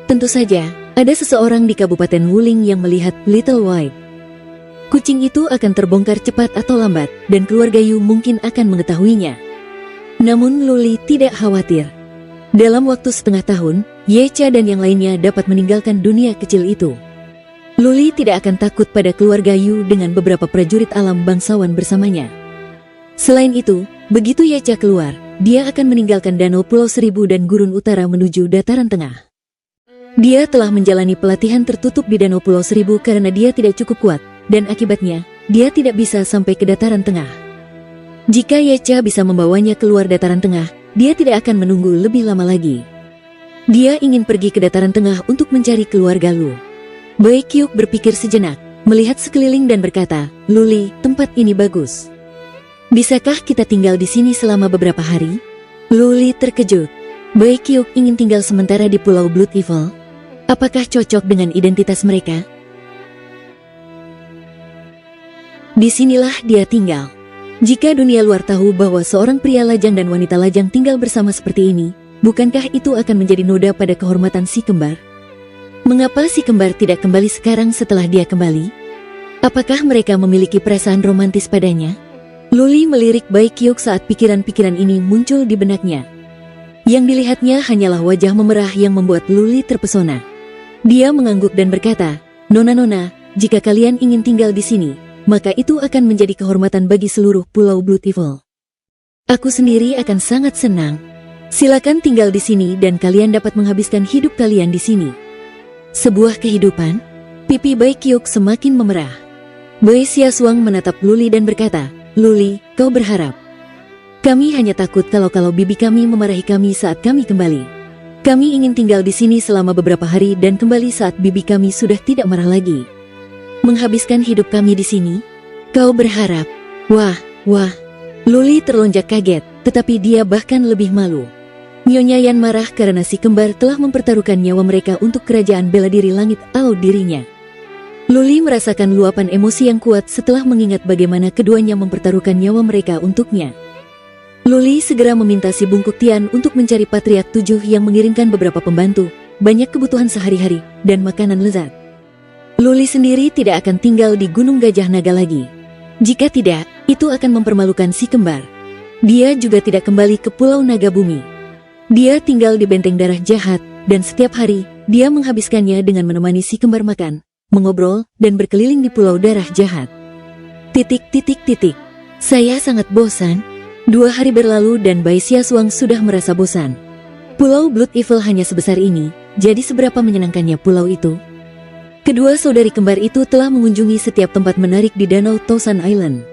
Tentu saja, ada seseorang di Kabupaten Wuling yang melihat Little White. Kucing itu akan terbongkar cepat atau lambat, dan keluarga Yu mungkin akan mengetahuinya. Namun Luli tidak khawatir. Dalam waktu setengah tahun, Ye Cha dan yang lainnya dapat meninggalkan dunia kecil itu. Luli tidak akan takut pada keluarga Yu dengan beberapa prajurit alam bangsawan bersamanya. Selain itu, begitu Ye Cha keluar, dia akan meninggalkan Danau Pulau Seribu dan Gurun Utara menuju Dataran Tengah. Dia telah menjalani pelatihan tertutup di Danau Pulau Seribu karena dia tidak cukup kuat, dan akibatnya, dia tidak bisa sampai ke Dataran Tengah. Jika Ye Cha bisa membawanya keluar Dataran Tengah, dia tidak akan menunggu lebih lama lagi. Dia ingin pergi ke Dataran Tengah untuk mencari keluarga Lu. Bai Qiu berpikir sejenak, melihat sekeliling dan berkata, Luli, tempat ini bagus. Bisakah kita tinggal di sini selama beberapa hari? Luli terkejut. Bai Qiu ingin tinggal sementara di Pulau Blood Evil. Apakah cocok dengan identitas mereka? Disinilah dia tinggal. Jika dunia luar tahu bahwa seorang pria lajang dan wanita lajang tinggal bersama seperti ini, bukankah itu akan menjadi noda pada kehormatan si kembar? Mengapa si kembar tidak kembali sekarang setelah dia kembali? Apakah mereka memiliki perasaan romantis padanya? Luli melirik Bai Qiu saat pikiran-pikiran ini muncul di benaknya. Yang dilihatnya hanyalah wajah memerah yang membuat Luli terpesona. Dia mengangguk dan berkata, Nona-nona, jika kalian ingin tinggal di sini, maka itu akan menjadi kehormatan bagi seluruh Pulau Blood Evil. Aku sendiri akan sangat senang. Silakan tinggal di sini dan kalian dapat menghabiskan hidup kalian di sini. Sebuah kehidupan? Pipi Bai Qiu semakin memerah. Bai Xiaosuang menatap Luli dan berkata, Luli, kau berharap. Kami hanya takut kalau bibi kami memarahi kami saat kami kembali. Kami ingin tinggal di sini selama beberapa hari dan kembali saat bibi kami sudah tidak marah lagi. Menghabiskan hidup kami di sini? Kau berharap? Wah. Luli terlonjak kaget, tetapi dia bahkan lebih malu. Nyonya Yan marah karena si kembar telah mempertaruhkan nyawa mereka untuk kerajaan bela diri langit atau dirinya. Luli merasakan luapan emosi yang kuat setelah mengingat bagaimana keduanya mempertaruhkan nyawa mereka untuknya. Luli segera meminta si bungkuk Tian untuk mencari Patriark 7 yang mengirimkan beberapa pembantu, banyak kebutuhan sehari-hari, dan makanan lezat. Luli sendiri tidak akan tinggal di Gunung Gajah Naga lagi. Jika tidak, itu akan mempermalukan si kembar. Dia juga tidak kembali ke Pulau Naga Bumi. Dia tinggal di Benteng Darah Jahat, dan setiap hari, dia menghabiskannya dengan menemani si kembar makan, mengobrol, dan berkeliling di Pulau Darah Jahat. Saya sangat bosan. 2 hari berlalu dan Bai Xiaosuang sudah merasa bosan. Pulau Blood Evil hanya sebesar ini, jadi seberapa menyenangkannya pulau itu? Kedua saudari kembar itu telah mengunjungi setiap tempat menarik di Danau Thousand Island.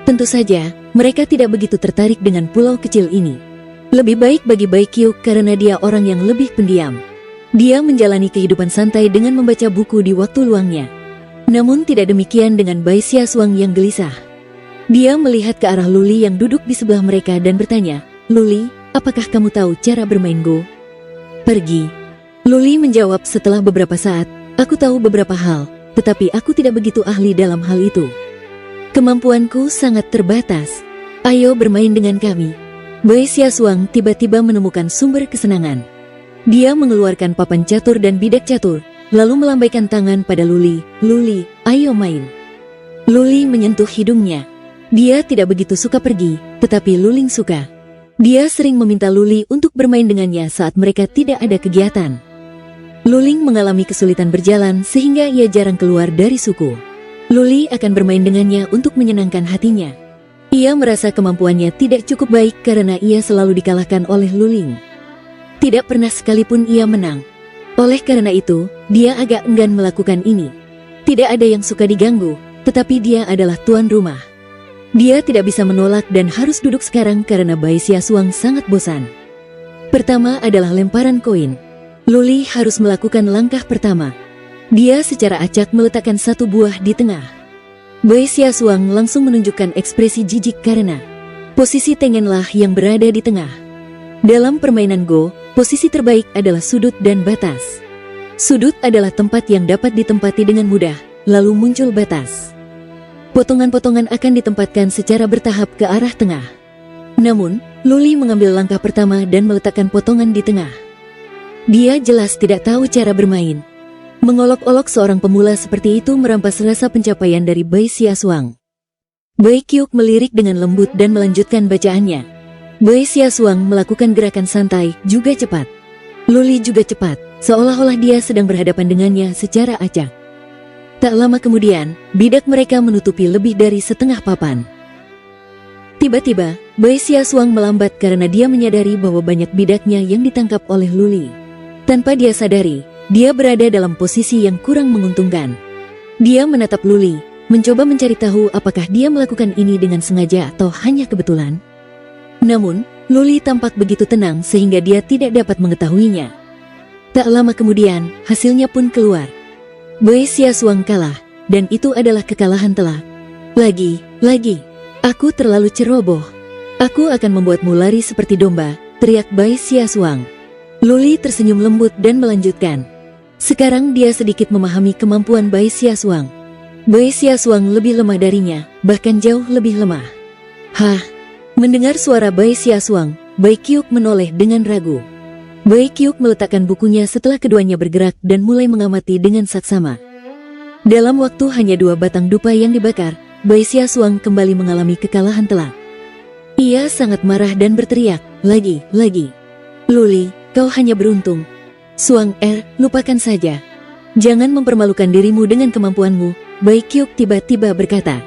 Tentu saja, mereka tidak begitu tertarik dengan pulau kecil ini. Lebih baik bagi Bai Qiu karena dia orang yang lebih pendiam. Dia menjalani kehidupan santai dengan membaca buku di waktu luangnya. Namun tidak demikian dengan Bai Xiaosuang yang gelisah. Dia melihat ke arah Luli yang duduk di sebelah mereka dan bertanya, Luli, apakah kamu tahu cara bermain Go? Pergi. Luli menjawab setelah beberapa saat, aku tahu beberapa hal, tetapi aku tidak begitu ahli dalam hal itu. Kemampuanku sangat terbatas. Ayo bermain dengan kami. Bai Xiaosuang tiba-tiba menemukan sumber kesenangan. Dia mengeluarkan papan catur dan bidak catur, lalu melambaikan tangan pada Luli. Luli, ayo main. Luli menyentuh hidungnya. Dia tidak begitu suka pergi, tetapi Luling suka. Dia sering meminta Luli untuk bermain dengannya saat mereka tidak ada kegiatan. Luling mengalami kesulitan berjalan sehingga ia jarang keluar dari suku. Luli akan bermain dengannya untuk menyenangkan hatinya. Ia merasa kemampuannya tidak cukup baik karena ia selalu dikalahkan oleh Luling. Tidak pernah sekalipun ia menang. Oleh karena itu, dia agak enggan melakukan ini. Tidak ada yang suka diganggu, tetapi dia adalah tuan rumah. Dia tidak bisa menolak dan harus duduk sekarang karena Bai Xiaosuang sangat bosan. Pertama adalah lemparan koin. Luli harus melakukan langkah pertama. Dia secara acak meletakkan satu buah di tengah. Bai Xiaosuang langsung menunjukkan ekspresi jijik karena posisi Tengenlah yang berada di tengah. Dalam permainan Go, posisi terbaik adalah sudut dan batas. Sudut adalah tempat yang dapat ditempati dengan mudah, lalu muncul batas. Potongan-potongan akan ditempatkan secara bertahap ke arah tengah. Namun, Luli mengambil langkah pertama dan meletakkan potongan di tengah. Dia jelas tidak tahu cara bermain. Mengolok-olok seorang pemula seperti itu merampas rasa pencapaian dari Bai Xiaosuang. Bai Qiuk melirik dengan lembut dan melanjutkan bacaannya. Bai Xiaosuang melakukan gerakan santai, juga cepat. Luli juga cepat, seolah-olah dia sedang berhadapan dengannya secara acak. Tak lama kemudian, bidak mereka menutupi lebih dari setengah papan. Tiba-tiba, Bai Xiaosuang melambat karena dia menyadari bahwa banyak bidaknya yang ditangkap oleh Luli. Tanpa dia sadari, dia berada dalam posisi yang kurang menguntungkan. Dia menatap Luli, mencoba mencari tahu apakah dia melakukan ini dengan sengaja atau hanya kebetulan. Namun, Luli tampak begitu tenang sehingga dia tidak dapat mengetahuinya. Tak lama kemudian, hasilnya pun keluar. Bai Xiaosuang kalah, dan itu adalah kekalahan telak. Lagi, aku terlalu ceroboh. Aku akan membuatmu lari seperti domba, teriak Bai Xiaosuang. Luli tersenyum lembut dan melanjutkan. Sekarang dia sedikit memahami kemampuan Bai Xiaosuang. Bai Xiaosuang lebih lemah darinya, bahkan jauh lebih lemah. Hah? Mendengar suara Bai Xiaosuang, Bai Qiuk menoleh dengan ragu. Bai Qiuk meletakkan bukunya setelah keduanya bergerak dan mulai mengamati dengan saksama. Dalam waktu hanya 2 batang dupa yang dibakar, Bai Xiaosuang kembali mengalami kekalahan telak. Ia sangat marah dan berteriak, lagi. Luli, kau hanya beruntung. Suang lupakan saja. Jangan mempermalukan dirimu dengan kemampuanmu, Bai Qiuk tiba-tiba berkata.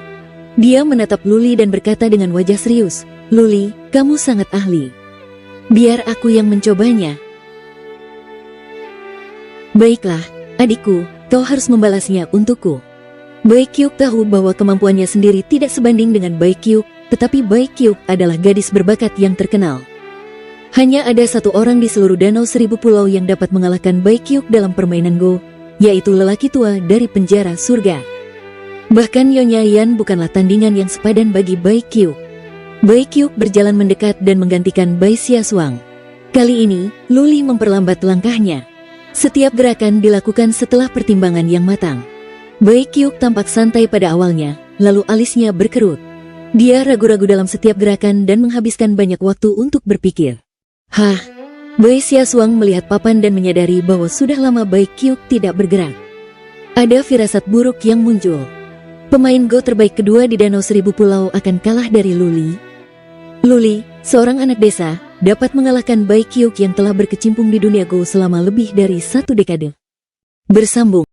Dia menatap Luli dan berkata dengan wajah serius, Luli, kamu sangat ahli. Biar aku yang mencobanya. Baiklah, adikku, kau harus membalasnya untukku. Bai Qiuk tahu bahwa kemampuannya sendiri tidak sebanding dengan Bai Qiuk, tetapi Bai Qiuk adalah gadis berbakat yang terkenal. Hanya ada satu orang di seluruh Danau Seribu Pulau yang dapat mengalahkan Bai Qiuk dalam permainan Go, yaitu lelaki tua dari penjara surga. Bahkan Nyonya Yan bukanlah tandingan yang sepadan bagi Bai Qiuk. Bai Qiuk berjalan mendekat dan menggantikan Bai Xiaosuang. Kali ini, Luli memperlambat langkahnya. Setiap gerakan dilakukan setelah pertimbangan yang matang. Bai Qiuk tampak santai pada awalnya, lalu alisnya berkerut. Dia ragu-ragu dalam setiap gerakan dan menghabiskan banyak waktu untuk berpikir. Hah? Bai Xiaosuang melihat papan dan menyadari bahwa sudah lama Bai Qiuk tidak bergerak. Ada firasat buruk yang muncul. Pemain Go terbaik kedua di Danau Seribu Pulau akan kalah dari Luli. Luli, seorang anak desa, dapat mengalahkan Bai Qiuk yang telah berkecimpung di dunia Go selama lebih dari 1 dekade. Bersambung.